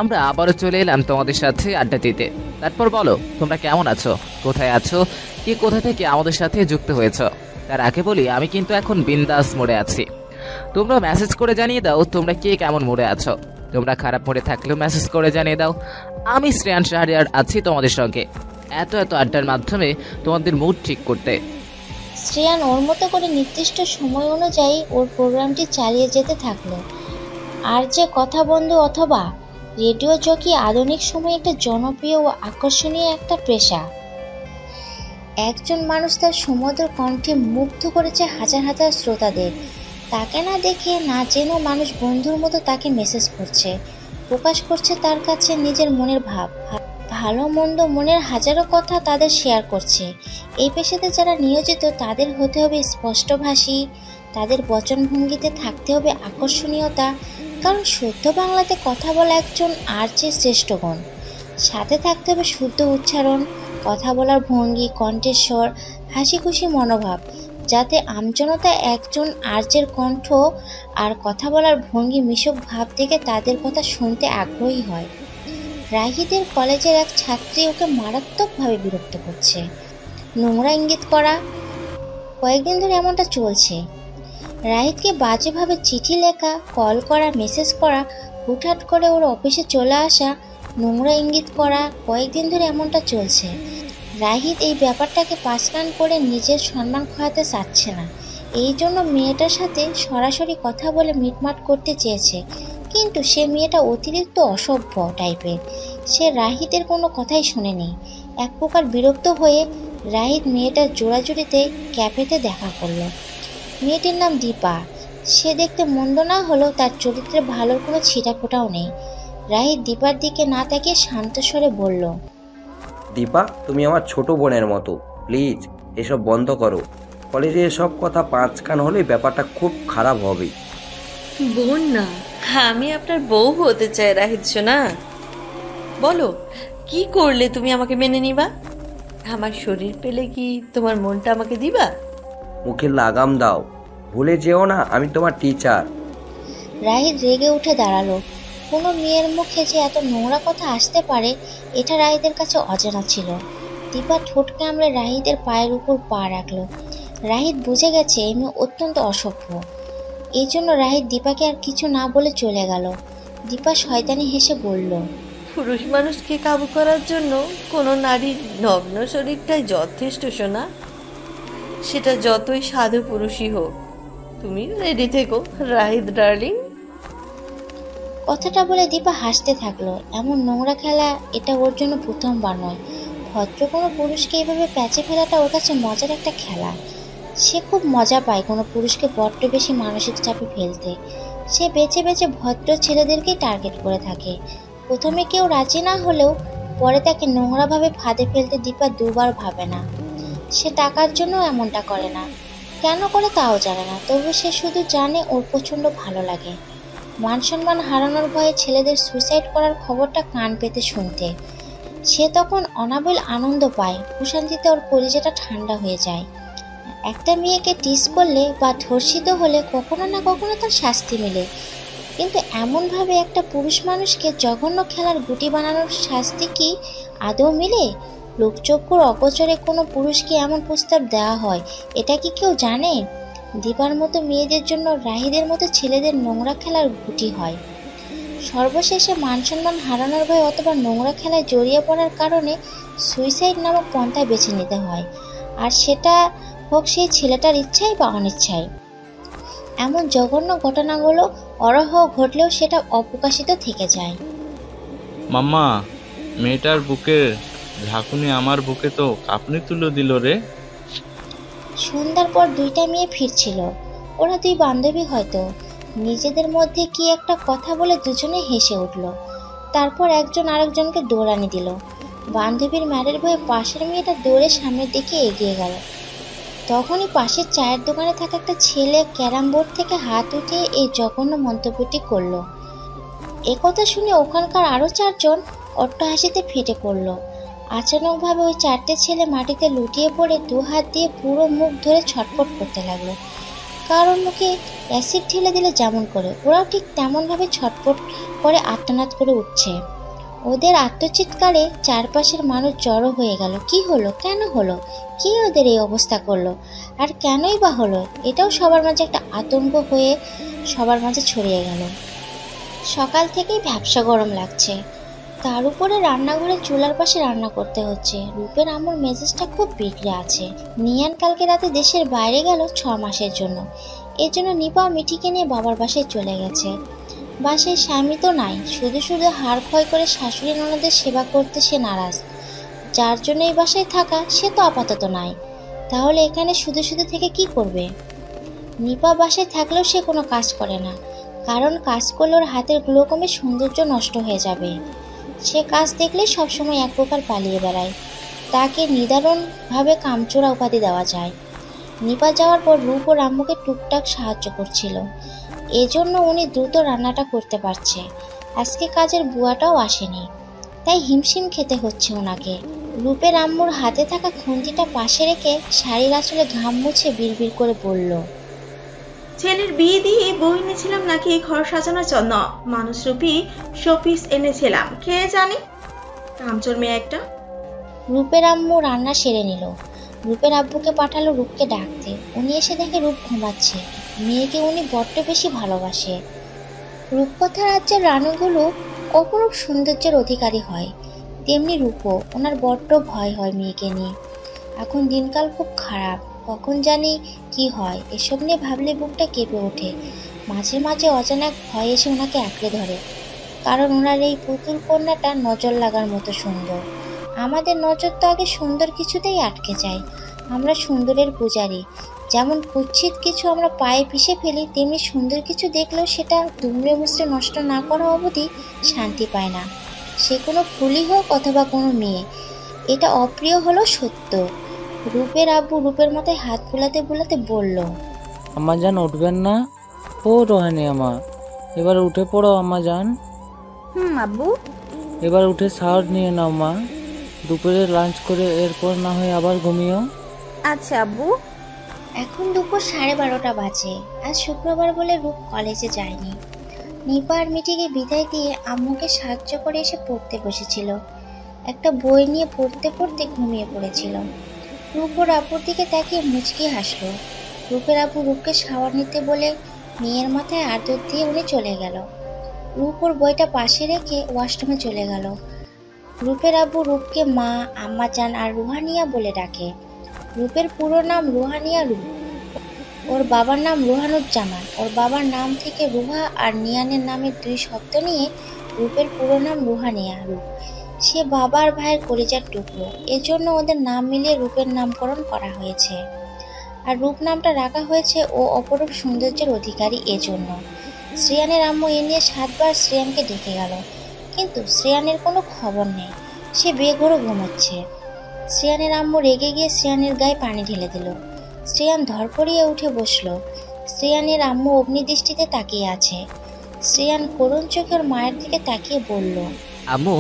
আমরা আবারও চলে এলাম তোমাদের সাথে আড্ডা দিতে। তারপর বলো তোমরা কেমন আছো, কোথায় আছো, কি কোথা থেকে আমাদের সাথে যুক্ত হয়েছ। তার আগে বলি আমি কিন্তু এখন বিন্দাস মোড়ে আছি। তোমরা মেসেজ করে জানিয়ে দাও তোমরা কে কেমন মোড়ে আছো। তোমরা খারাপ মোড়ে থাকলেও মেসেজ করে জানিয়ে দাও। আমি শ্রেয়ান শাহরিয়ার আছি তোমাদের সঙ্গে এত আড্ডার মাধ্যমে তোমাদের মুড ঠিক করতে। শ্রেয়ান ওর মতো করে নির্দিষ্ট সময় অনুযায়ী ওর প্রোগ্রামটি চালিয়ে যেতে থাকলো। আর যে কথা বন্ধু অথবা রেডিও জকি আধুনিক সময়ে একটা জনপ্রিয় ও আকর্ষণীয় একটা পেশা। একজন মানুষ তার সুমধুর কণ্ঠে মুগ্ধ করেছে হাজার হাজার শ্রোতাদের। তাকে না দেখে না জেনেও মানুষ বন্ধুর মতো তাকে মেসেজ করছে, প্রকাশ করছে তার কাছে নিজের মনের ভাব, ভালো মন্দ মনের হাজারো কথা তাদের শেয়ার করছে। এই পেশাতে যারা নিয়োজিত তাদের হতে হবে স্পষ্টভাষী, তাদের বচনভঙ্গিতে থাকতে হবে আকর্ষণীয়তা, কারণ শুদ্ধ বাংলাতে কথা বলা একজন আর্চের শ্রেষ্ঠ গুণ। সাথে থাকতে হবে শুদ্ধ উচ্চারণ, কথা বলার ভঙ্গি, কণ্ঠের স্বর, হাসি খুশি মনোভাব, যাতে আমজনতা একজন আর্চের কণ্ঠ আর কথা বলার ভঙ্গি মিশুক ভাব থেকে তাদের কথা শুনতে আগ্রহী হয়। রাহিদের কলেজের এক ছাত্রী ওকে মারাত্মকভাবে বিরক্ত করছে, নোংরা ইঙ্গিত করা। কয়েকদিন ধরে এমনটা চলছে। রাহিদকে বাজেভাবে চিঠি লেখা, কল করা, মেসেজ করা, হুটহাট করে ওর অফিসে চলে আসা, নোংরা ইঙ্গিত করা, কয়েকদিন ধরে এমনটা চলছে। রাহিদ এই ব্যাপারটাকে পাসকান করে নিজের সম্মান খোয়াতে চাচ্ছে না। এই জন্য মেয়েটার সাথে সরাসরি কথা বলে মিটমাট করতে চেয়েছে, কিন্তু সে মেয়েটা অতিরিক্ত অসভ্য টাইপের। সে রাহিদের কোনো কথাই শোনেনি। এক প্রকার বিরক্ত হয়ে রাহিদ মেয়েটার জোড়াজুড়িতে ক্যাফেতে দেখা করলো। মেয়েটির নাম দীপা। সে দেখতে মন্দ না হলেও তার চরিত্রে ভালোর কোনো ছিটাফোটাও নেই। রাহিদ দীপার দিকে না তাকিয়ে শান্ত স্বরে বলল, দীপা, তুমি আমার ছোট বোনের মতো, প্লিজ এসব বন্ধ করো। কলেজে এসব কথা পাঁচ কান হলে ব্যাপারটা খুব খারাপ হবে। বোন না, আমি আপনার বউ হতে চাই রাহিদ সোনা। বলো কি করলে তুমি আমাকে মেনে নিবা? আমার শরীর পেলে কি তোমার মনটা আমাকে দিবা? মুখে লাগাম দাও, ভুলে যেও না আমি তোমার টিচার। রাহিদ রেগে উঠে দাঁড়ালো। কোনো মেয়ের মুখে যে এত নোংরা কথা আসতে পারে এটা রাহিদের কাছে অজানা ছিল। দীপা ঠোঁট কামড়ে রাহিদের পায়ের উপর পা রাখলো। রাহিদ বুঝে গেছে এই মেয়ে অত্যন্ত অসভ্য। এই জন্য রাহিদ দীপাকে আর কিছু না বলে চলে গেল। দীপা শয়তানি হেসে বলল, পুরুষ মানুষকে কাবু করার জন্য কোনো নারীর নগ্ন শরীরটাই যথেষ্ট সোনা, সেটা যতই সাধু পুরুষই হোক। তুমি রেডি থেকো রাহিদ ডার্লিং। কথাটা বলে দীপা হাসতে থাকলো। এমন নোংরা খেলা এটা ওর জন্য প্রথমবার নয়। ভদ্র কোনো পুরুষকে এভাবে প্যাচে ফেলাটা ওর কাছে মজার একটা খেলা। সে খুব মজা পায় কোনো পুরুষকে বড্ড বেশি মানসিক চাপে ফেলতে। সে বেছে বেছে ভদ্র ছেলেদেরকেই টার্গেট করে থাকে। প্রথমে কেউ রাজি না হলেও পরে তাকে নোংরাভাবে ফাঁদে ফেলতে দীপা দুবার ভাবে না। সে টাকার জন্য এমনটা করে না, কেন করে তাও জানে না। তবু সে শুধু জানে ওর প্রচণ্ড ভালো লাগে মান সম্মান হারানোর ভয়ে ছেলেদের সুইসাইড করার খবরটা কান পেতে শুনতে। সে তখন অনাবিল আনন্দ পায়, প্রশান্তিতে ওর কলিজাটা ঠান্ডা হয়ে যায়। একটা মেয়েকে টিস করলে বা ধর্ষিত হলে কখনো না কখনো তার শাস্তি মেলে, কিন্তু এমনভাবে একটা পুরুষ মানুষকে জঘন্য খেলার গুটি বানানোর শাস্তি কি আদৌ মিলে? লোকচক্ষুর অগোচরে কোনো পুরুষকে এমন প্রস্তাব দেওয়া হয়, এটা কি কেউ জানে? দীপার মতো মেয়েদের জন্য রাহিদের মতো ছেলেদের নোংরা খেলার গুটি হয়। সর্বশেষে মান সম্মান হারানোর ভয় অথবা নোংরা খেলায় জড়িয়ে পড়ার কারণে সুইসাইড নামক পন্থা বেছে নিতে হয়, আর সেটা হোক সেই ছেলেটার ইচ্ছাই বা অনিচ্ছায়। এমন জঘন্য ঘটনাগুলো অরহ ঘটলেও সেটা অপ্রকাশিত থেকে যায়। মাম্মা, মেয়েটার বুকের ঝাঁকুনি আমার বুকে তো কাঁপুনি তুলে দিল রে। সন্ধ্যার পর দুইটা মেয়ে ফিরছিল। ওরা দুই বান্ধবী হয়তো। নিজেদের মধ্যে কি একটা কথা বলে দুজনে হেসে উঠল। তারপর একজন আরেকজনকে দৌড়ানি দিল। বান্ধবীর মারের ভয়ে পাশের মেয়েটা দৌড়ে সামনের দিকে এগিয়ে গেল। তখনই পাশের চায়ের দোকানে থাকা একটা ছেলে ক্যারাম বোর্ড থেকে হাত উঠিয়ে এই জঘন্য মন্তব্যটি করলো। একথা শুনে ওখানকার আরও 4 জন অট্টহাসিতে ফেটে পড়ল। আচানকভাবে ওই 4টে ছেলে মাটিতে লুটিয়ে পড়ে 2 হাত দিয়ে পুরো মুখ ধরে ছটফট করতে লাগলো। কারোর মুখে অ্যাসিড ঢেলে দিলে যেমন করে, ওরাও ঠিক তেমনভাবে ছটফট করে আর্তনাদ করে উঠছে। ওদের আত্মচিৎকারে চারপাশের মানুষ জড়ো হয়ে গেল। কি হলো, কেন হলো, কে ওদের এই অবস্থা করলো, আর কেনই বা হলো, এটাও সবার মাঝে একটা আতঙ্ক হয়ে সবার মাঝে ছড়িয়ে গেল। সকাল থেকেই ভ্যাপসা গরম লাগছে, তার উপরে রান্নাঘরে চুলার পাশে রান্না করতে হচ্ছে। রূপের আম্মুর মেজাজটা খুব বিগড়ে আছে। নিয়ান কালকে রাতে দেশের বাইরে গেল 6 মাসের জন্য। এর জন্য নিপা মিঠিকে নিয়ে বাবার বাসায় চলে গেছে। বাসায় স্বামী তো নাই, শুধু শুধু হাড় ক্ষয় করে শাশুড়ি ননদের সেবা করতে সে নারাজ। যার জন্য এই বাসায় থাকা সে তো আপাতত নাই, তাহলে এখানে শুধু শুধু থেকে কি করবে? নিপা বাসায় থাকলেও সে কোনো কাজ করে না, কারণ কাজ করলে ওর হাতের গ্লো কমে সৌন্দর্য নষ্ট হয়ে যাবে। সে কাজ দেখলে সবসময় এক প্রকার পালিয়ে বেড়ায়, তাকে নিদারুণভাবে কামচোরা উপাধি দেওয়া যায়। নিপা যাওয়ার পর রূপ ও রাম্মুকে টুকটাক সাহায্য করছিল, এজন্য উনি দ্রুত রান্নাটা করতে পারছে। আজকে কাজের বুয়াটাও আসেনি, তাই হিমশিম খেতে হচ্ছে ওনাকে। রূপের আম্মুর হাতে থাকা খুন্তিটা পাশে রেখে শাড়ির আঁচলে ঘাম মুছে বিড়বিড় করে বলল, ছেলের বিয়ে দিয়ে বই এনেছিলাম নাকি ঘর সাজানোর জন্য, মানুষরূপী শোপিস এনেছিলাম, কে জানে, কামচোর মেয়ে একটা। রূপের আম্মু রান্না সেরে নিল। রূপের আব্বুকে পাঠালো রূপকে ডাকতে। উনি এসে দেখে রূপ ঘুমাচ্ছে। মেয়েকে উনি বড্ড বেশি ভালোবাসে। রূপকথা রাজ্যের রানীগুলো অপরূপ সৌন্দর্যের অধিকারী হয়, তেমনি রূপও। ওনার বড্ড ভয় হয় মেয়েকে নিয়ে। এখন দিনকাল খুব খারাপ, কখন জানি কি হয়, এসব নিয়ে ভাবলে বুকটা কেঁপে ওঠে। মাঝে মাঝে অজানা এক ভয় এসে ওনাকে আঁকড়ে ধরে, কারণ ওনার এই পুতুল কন্যাটা নজর লাগার মতো সুন্দর। আমাদের নজর তো আগে সুন্দর কিছুতেই আটকে যায়। আমরা সুন্দরের পূজারী। যেমন কুৎসিত কিছু আমরা পায়ে পিষে ফেলি, তেমনি সুন্দর কিছু দেখলেও সেটা দুমড়ে মুচড়ে নষ্ট না করা অবধি শান্তি পায় না, সে কোনো ফুলই হোক অথবা কোনো মেয়ে। এটা অপ্রিয় হলো সত্য। রূপের আব্বু রূপের মাথায় হাত বুলাতে বুলাতে বলল, আম্মা জান উঠবেন না? ও রোহানি আমা, এবার উঠে পড়ো আম্মা জান। আব্বু। এবার উঠে শাওয়ার নিয়ে নাও মা, দুপুরে লাঞ্চ করে এরপর না হয় আবার ঘুমিও। আচ্ছা আব্বু। এখন দুপুর 12:30 বাজে। আজ শুক্রবার বলে রূপ কলেজে যায়নি। নিপা আর মিঠিকে বিদায় দিয়ে আম্মুকে সাহায্য করে এসে পড়তে বসেছিল। একটা বই নিয়ে পড়তে পড়তে ঘুমিয়ে পড়েছিল। রূপ ওর আব্বুর দিকে তাকিয়ে মুচকি হাসলো। রূপের আব্বু রূপকে শাওয়ার নিতে বলে মেয়ের মাথায় আদর দিয়ে উনি চলে গেল। রূপ ওর বইটা পাশে রেখে ওয়াশরুমে চলে গেল। রূপের আব্বু রূপকে মা, আম্মা জান আর রুহানিয়া বলে ডাকে। রূপের পুরো নাম রুহানিয়া রূপ। ওর বাবার নাম রুহানুজ্জামান। ওর বাবার নাম থেকে রুহা আর নিয়ানের নামের 2 শব্দ নিয়ে রূপের পুরো নাম রুহানিয়া রূপ। সে বাবার ভাইয়ের কলিজার টুকরো, এজন্য ওদের নাম মিলিয়ে রূপের নামকরণ করা হয়েছে। আর রূপ নামটা রাখা হয়েছে ও অপরূপ সৌন্দর্যের অধিকারী এজন্য। শ্রেয়ানের আম্মু এ নিয়ে 7 বার শ্রেয়ানকে ডেকে গেল, কিন্তু শ্রেয়ানের কোনো খবর নেই। সে বেঘোরে ঘুমোচ্ছে। শ্রেয়ানের আম্মু রেগে গিয়ে শ্রেয়ানের গায়ে পানি ঢেলে দিল। শ্রেয়ান ধরপড়িয়ে উঠে বসল। শ্রেয়ানের আম্মু অগ্নিদৃষ্টিতে তাকিয়ে আছে। শ্রেয়ান করুণ চোখের মায়ের দিকে তাকিয়ে বলল, আম্মু,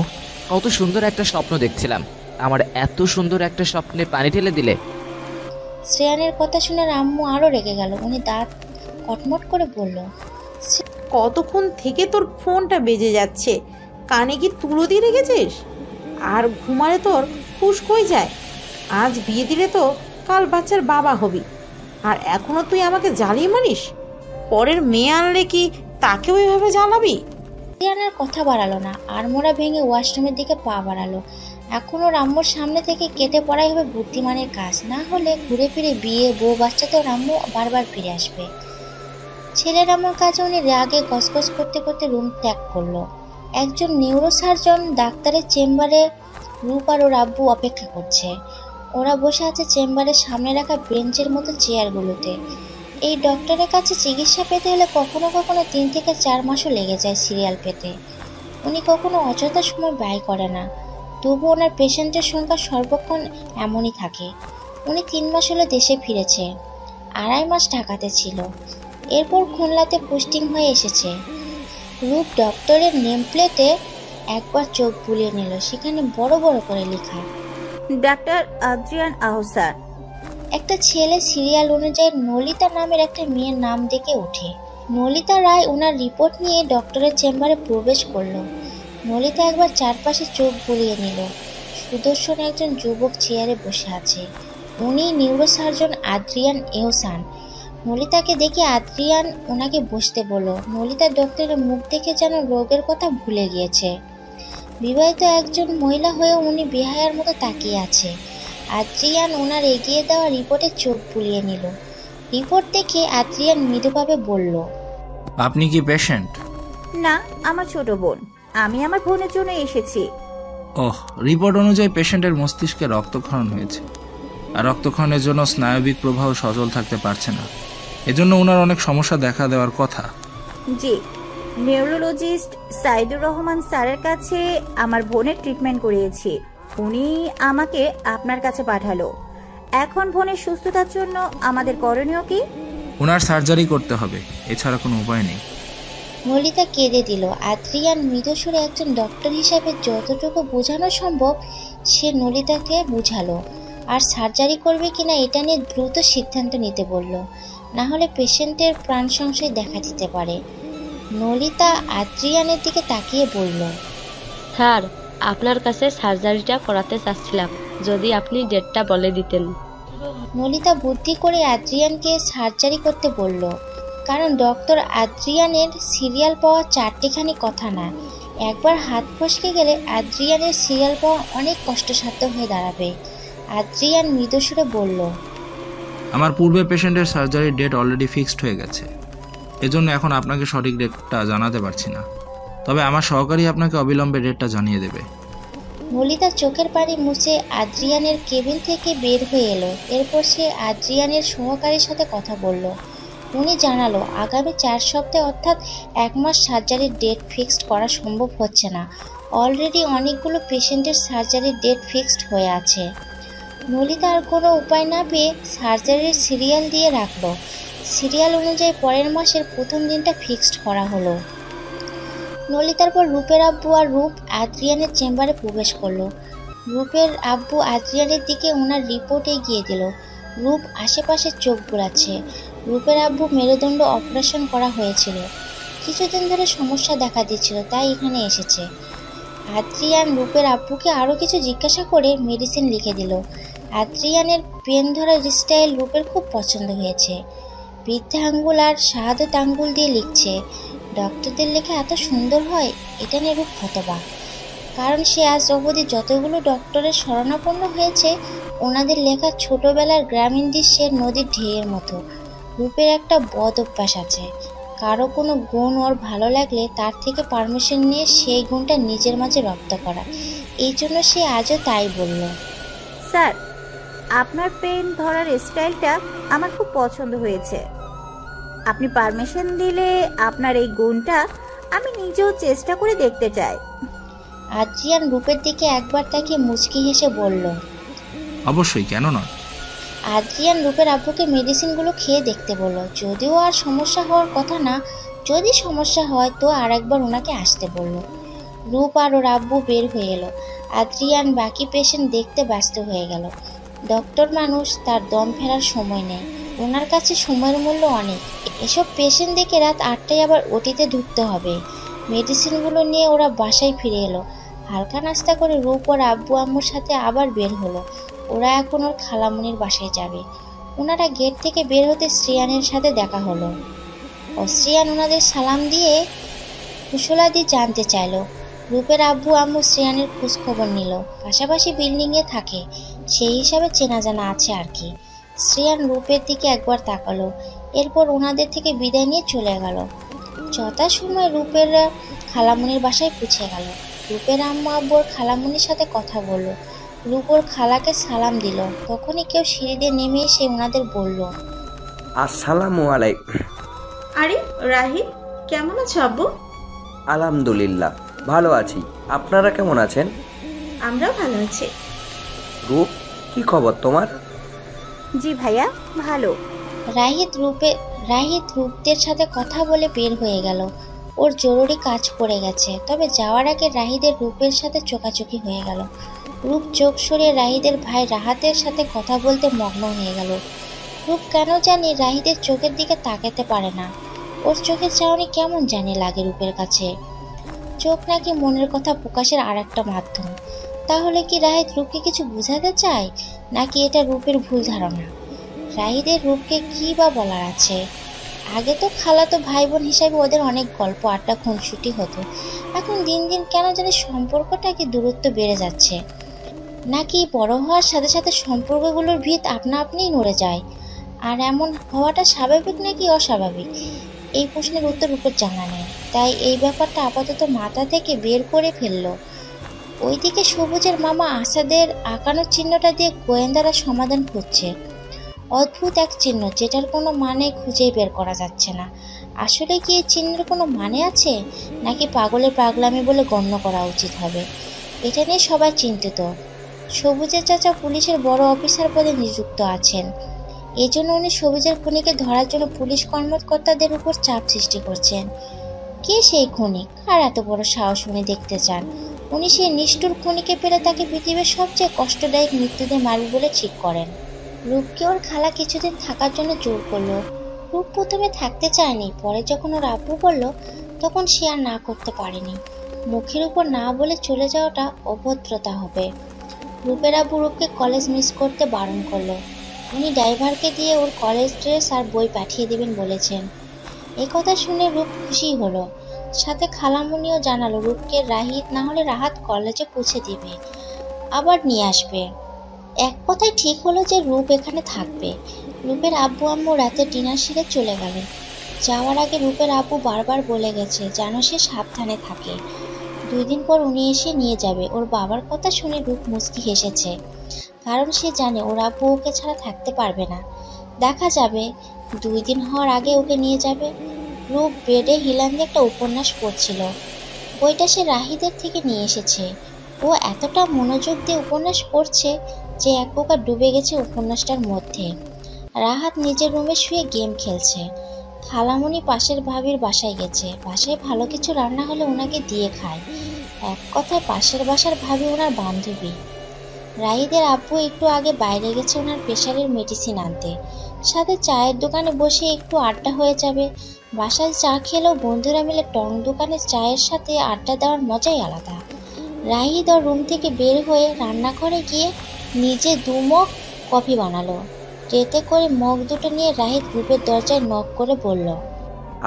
কত সুন্দর একটা স্বপ্ন দেখছিলাম, আমার এত সুন্দর একটা স্বপ্নে পানি ঢেলে দিলে। শ্রেয়ানের কথা শুনে আম্মু আরো রেগে গেল। উনি দাঁত কটমট করে বলল, কতক্ষণ থেকে তোর ফোনটা বেজে যাচ্ছে, কানে কি তুলো দিয়ে রেখেছিস? আর ঘুমালে তোর হুঁশ হয়ে যায়। আজ বিয়ে দিলে তো কাল বাচ্চার বাবা হবি, আর এখনো তুই আমাকে জ্বালিয়ে মানিস? পরের মেয়ে আনলে কি তাকেও এভাবে জ্বালাবি? শ্রেয়ানের কথা বাড়ালো না, আড়মোড়া ভেঙে ওয়াশরুমের দিকে পা বাড়ালো। এখন ওর আম্মুর সামনে থেকে কেটে পড়াই হবে বুদ্ধিমানের কাজ, না হলে ঘুরে ফিরে বিয়ে, বউ, বাচ্চাতে ওর আম্মু বারবার ফিরে আসবে। ছেলের আম্মুর কাছে উনি রাগে গসগস করতে করতে রুম ত্যাগ করলো। একজন নিউরোসার্জন ডাক্তারের চেম্বারে রূপ আর ওর আব্বু অপেক্ষা করছে। ওরা বসে আছে চেম্বারের সামনে রাখা বেঞ্চের মতো চেয়ারগুলোতে। এই ডক্টরের কাছে চিকিৎসা পেতে হলে কখনো কখনো 3 থেকে 4 মাসও লেগে যায় সিরিয়াল পেতে। উনি কখনো অযথা সময় ব্যয় করে না। তবু ওনার পেশেন্টের সংখ্যা সর্বক্ষণ এমনই থাকে। উনি 3 মাস হলো দেশে ফিরেছে, 2.5 মাস ঢাকাতে ছিল, এরপর খুলনাতে পোস্টিং হয়ে এসেছে। রূপ ডক্টরের নেম প্লেটে একবার চোখ বুলিয়ে নিল, সেখানে বড় বড় করে লেখা ডাক্তার আদ্রিয়ান আহসান। একটা ছেলে সিরিয়াল অনুযায়ী নলিতা নামের একটা মেয়ের নাম ডেকে ওঠে। নলিতা রায় ওনার রিপোর্ট নিয়ে ডক্টরের চেম্বারে প্রবেশ করলো। নলিতা একবার চারপাশে চোখ বুলিয়ে নিল। সুদর্শন একজন যুবক চেয়ারে বসে আছে, উনি নিউরোসার্জন আদ্রিয়ান এহসান। নলিতাকে দেখে আদ্রিয়ান ওনাকে বসতে বলল। নলিতা ডক্টরের মুখ দেখে যেন রোগের কথা ভুলে গিয়েছে। বিবাহিত একজন মহিলা হয়ে উনি বেহায়ার মতো তাকিয়ে আছে। আদ্রিয়ান ওনার এগিয়ে দেওয়া রিপোর্টে চোখ বুলিয়ে নিল। রিপোর্ট দেখে আদ্রিয়ান মৃদুভাবে বলল, আপনি কি পেশেন্ট? না, আমার ছোট বোন। আমি আমার বোনের জন্য এসেছি। ওহ, রিপোর্ট অনুযায়ী পেশেন্টের মস্তিষ্কে রক্তক্ষরণ হয়েছে, আর রক্তক্ষরণের জন্য স্নায়বিক প্রবাহ সচল থাকতে পারছে না। এজন্য ওনার অনেক সমস্যা দেখা দেওয়ার কথা। জি, নিউরোলজিস্ট সাইদুর রহমান স্যারের কাছে আমার বোনের ট্রিটমেন্ট করিয়েছি। উনি আমাকে আপনার কাছে পাঠালো। এখন বোনের সুস্থতার জন্য আমাদের করণীয় কি? ওনার সার্জারি করতে হবে, এছাড়া কোনো উপায় নেই। নলিতা কেঁদে দিল। আদ্রিয়ান মৃদুস্বরে একজন ডক্টর হিসাবে যতটুকু বোঝানো সম্ভব সে নলিতাকে বুঝালো, আর সার্জারি করবে কিনা এটা নিয়ে দ্রুত সিদ্ধান্ত নিতে বলল, না হলে পেশেন্টের প্রাণ সংশয় দেখা দিতে পারে। নলিতা আদ্রিয়ানের দিকে তাকিয়ে বলল, স্যার, আপনার কাছে সার্জারিটা করাতে চাচ্ছিলাম, যদি আপনি ডেটটা বলে দিতেন। নলিতা বুদ্ধি করে আদ্রিয়ানকে সার্জারি করতে বলল, কারণ ডক্টর আদ্রিয়ানের সিরিয়াল পাওয়া 4টেখানি কথা না। একবার হাত ফসকে গেলে আদ্রিয়ানের সিরিয়াল পাওয়া অনেক কষ্টসাধ্য হয়ে দাঁড়াবে। আদ্রিয়ান মৃদুস্বরে বলল, আমার পূর্বে পেশেন্টের সার্জারির ডেট অলরেডি ফিক্সড হয়ে গেছে, এজন্য এখন আপনাকে সঠিক ডেটটা জানাতে পারছি না, তবে আমার সহকারী আপনাকে অবিলম্বে ডেটটা জানিয়ে দেবে। নলিতা চোখের পানি মুছে আদ্রিয়ানের কেবিন থেকে বের হয়ে এলো। এরপর সে আদ্রিয়ানের সহকারীর সাথে কথা বলল। উনি জানালো, আগামী 4 সপ্তাহে অর্থাৎ 1 মাস সার্জারির ডেট ফিক্সড করা সম্ভব হচ্ছে না। অলরেডি অনেকগুলো পেশেন্টের সার্জারির ডেট ফিক্সড হয়ে আছে। নলিতা আর কোনো উপায় না পেয়ে সার্জারির সিরিয়াল দিয়ে রাখলো। সিরিয়াল অনুযায়ী পরের মাসের প্রথম দিনটা ফিক্সড করা হলো। নলিতার পর রূপের আব্বু আর রূপ আদ্রিয়ানের চেম্বারে প্রবেশ করলো। রূপের আব্বু আদ্রিয়ানের দিকে ওনার রিপোর্ট এগিয়ে দিল। রূপ আশেপাশে চোখ ঘোরাচ্ছে। রূপের আব্বু মেরুদণ্ড অপারেশন করা হয়েছিল, কিছুদিন ধরে সমস্যা দেখা দিচ্ছিল, তাই এখানে এসেছে। আদ্রিয়ান রূপের আব্বুকে আরও কিছু জিজ্ঞাসা করে মেডিসিন লিখে দিল। আদ্রিয়ানের পেন ধরার স্টাইল রূপের খুব পছন্দ হয়েছে। বৃদ্ধা আঙ্গুল আর শাহাদত আঙ্গুল দিয়ে লিখছে। ডক্টরদের লেখা এত সুন্দর হয়, এটা নিয়ে রূপ হতবাক, কারণ সে আজ অবধি যতগুলো ডক্টরের শরণাপন্ন হয়েছে ওনাদের লেখা ছোটবেলার গ্রামীণ দৃশ্যের নদীর ঢেউয়ের মতো। রূপের একটা বদ অভ্যাস আছে, কারো কোনো গুণ ওর ভালো লাগলে তার থেকে পারমিশন নিয়ে সেই গুণটা নিজের মাঝে রপ্ত করা। এই জন্য সে আজও তাই বলল, স্যার, আপনার পেন ধরার স্টাইলটা আমার খুব পছন্দ হয়েছে। আপনি পারমিশন দিলে আপনার এই গুণটা আমি নিজেও চেষ্টা করে দেখতে চাই। আদ্রিয়ান রূপের দিকে একবার তাকে মুচকি হেসে বলল, অবশ্যই, কেন নয়। আদ্রিয়ান রূপের আব্বুকে মেডিসিনগুলো খেয়ে দেখতে বলল। যদিও আর সমস্যা হওয়ার কথা না, যদি সমস্যা হয় তো আর একবার ওনাকে আসতে বলল। রূপ আর ওর আব্বু বের হয়ে এলো। আদ্রিয়ান বাকি পেশেন্ট দেখতে ব্যস্ত হয়ে গেল। ডক্টর মানুষ, তার দম ফেরার সময় নেই, ওনার কাছে সময়ের মূল্য অনেক। এসব পেশেন্ট দেখে রাত 8টায় আবার ওটিতে ঢুকতে হবে। মেডিসিনগুলো নিয়ে ওরা বাসায় ফিরে এলো। হালকা নাস্তা করে রূপ ওর আব্বু আম্মুর সাথে আবার বের হলো। ওরা এখন ওর খালামণির বাসায় যাবে। ওনারা গেট থেকে বের হতে শ্রেয়ানের সাথে দেখা হলো। শ্রেয়ান ওনাদের সালাম দিয়ে কুশলাদি জানতে চাইলো। রূপের আব্বু আম্মু শ্রেয়ানের খোঁজখবর নিল। পাশাপাশি বিল্ডিংয়ে থাকে, সেই হিসাবে চেনা জানা আছে আর কি। শ্রেয়ান রূপের দিকে একবার তাকালো, এরপর ওনাদের থেকে বিদায় নিয়ে চলে গেল। যথাসময় রূপের খালামণির বাসায় পৌঁছে গেল। রূপের আম্মু আব্বুর খালামণির সাথে কথা বলল। রূপর খালাকে সালাম দিল। তখনই কেউ সিঁড়ি দিয়ে নেমে এসে ওনাদের বলল, আসসালামু আলাইকুম। আরে রাহিব, কেমন আছো আব্বু? আলহামদুলিল্লাহ ভালো আছি, আপনারা কেমন আছেন? আমরাও ভালো আছি। রূপ, কি খবর তোমার? জি ভাইয়া, ভালো। রাহিত রূপদের সাথে কথা বলে বের হয়ে গেল। ওর জরুরি কাজ পড়ে গেছে। তবে যাওয়ার আগে রাহিদের রূপের সাথে চোকাচোকি হয়ে গেল। রূপ চোখ সরিয়ে রাহিদের ভাই রাহাতের সাথে কথা বলতে মগ্ন হয়ে গেল। রূপ কেন জানি রাহিদের চোখের দিকে তাকাতে পারে না। ওর চোখের চাহনি কেমন জানি লাগে রূপের কাছে। চোখ নাকি মনের কথা প্রকাশের আর একটা মাধ্যম। তাহলে কি রাহিদ রূপকে কিছু বোঝাতে চায়, নাকি এটা রূপের ভুল ধারণা? রাহিদের রূপকে কি বা বলার আছে? আগে তো খালাতো ভাই বোন হিসাবে ওদের অনেক গল্প আড্ডা খুনসুটি হতো। এখন দিন দিন কেন জানি সম্পর্কটাকে দূরত্ব বেড়ে যাচ্ছে। নাকি বড় হওয়ার সাথে সাথে সম্পর্কগুলোর ভিত আপনা আপনিই নড়ে যায়? আর এমন হওয়াটা স্বাভাবিক নাকি অস্বাভাবিক, এই প্রশ্নের উত্তর রূপের জানা নেই। তাই এই ব্যাপারটা আপাতত মাথা থেকে বের করে ফেললো। ওইদিকে সবুজের মামা আসাদের আঁকানোর চিহ্নটা দিয়ে গোয়েন্দারা সমাধান খুঁজছে। অদ্ভুত এক চিহ্ন, যেটার কোনো মানে খুঁজেই বের করা যাচ্ছে না। আসলে কি এই চিহ্নের কোনো মানে আছে, নাকি পাগলের পাগলামি বলে গণ্য করা উচিত হবে? এটা নিয়ে সবাই চিন্তিত। সবুজের চাচা পুলিশের বড় অফিসার পদে নিযুক্ত আছেন। এই জন্য উনি সবুজের খুনিকে ধরার জন্য পুলিশ কর্মকর্তাদের উপর চাপ সৃষ্টি করছেন। কে সেই খুনি, আর এত বড় সাহস উনি দেখতে চান? উনি সেই নিষ্ঠুর খুনিকে পেলে তাকে পৃথিবীর সবচেয়ে কষ্টদায়ক মৃত্যু দিয়ে মারবে বলে ঠিক করেন। রূপকে ওর খালা কিছুদিন থাকার জন্য জোর করলো। রূপ প্রথমে থাকতে চায়নি, পরে যখন ওর আব্বু বলল তখন সে আর না করতে পারেনি। মুখের উপর না বলে চলে যাওয়াটা অভদ্রতা হবে। রূপের আব্বু রূপকে কলেজ মিস করতে বারণ করলো। উনি ড্রাইভারকে দিয়ে ওর কলেজ ড্রেস আর বই পাঠিয়ে দেবেন বলেছেন। এই কথা শুনে রূপ খুশি হলো। সাথে খালামুনিও জানালো রূপকে রাহিত না হলে রাহাত কলেজে পৌঁছে দিবে, আবার নিয়ে আসবে। এক কথায় ঠিক হলো যে রূপ এখানে থাকবে। রূপের আব্বু আম্মু রাতে ডিনার সেরে চলে গেল। যাওয়ার আগে রূপের আব্বু বারবার বলে গেছে যেন সে সাবধানে থাকে। 2 দিন পর উনি এসে নিয়ে যাবে। ওর বাবার কথা শুনে রূপ মুচকি হেসেছে, কারণ সে জানে ওর আব্বু ওকে ছাড়া থাকতে পারবে না। দেখা যাবে 2 দিন হওয়ার আগে ওকে নিয়ে যাবে। রূপ বেডে হিলান দিয়ে একটা উপন্যাস পড়ছিল। বইটা সে রাহিদের থেকে নিয়ে এসেছে। ও এতটা মনোযোগ দিয়ে উপন্যাস পড়ছে যে এক প্রকার ডুবে গেছে উপন্যাসটার মধ্যে। রাহাত নিজের রুমে শুয়ে গেম খেলছে। খালামণি পাশের ভাবির বাসায় গেছে। বাসায় ভালো কিছু রান্না হলে ওনাকে দিয়ে খায়। এক কথায় পাশের বাসার ভাবি ওনার বান্ধবী। রাহিদের আব্বু একটু আগে বাইরে গেছে ওনার প্রেশারের মেডিসিন আনতে। সাথে চায়ের দোকানে বসে একটু আড্ডা হয়ে যাবে। বাসায় চা খেলেও বন্ধুরা মিলে টং দোকানে চায়ের সাথে আড্ডা দেওয়ার মজাই আলাদা। রাহিদ ওর রুম থেকে বের হয়ে রান্নাঘরে গিয়ে নিজে 2 মগ কফি বানালো। ট্রেতে করে মগ দুটো নিয়ে রাহিদ রূপের দরজায় নক করে বলল,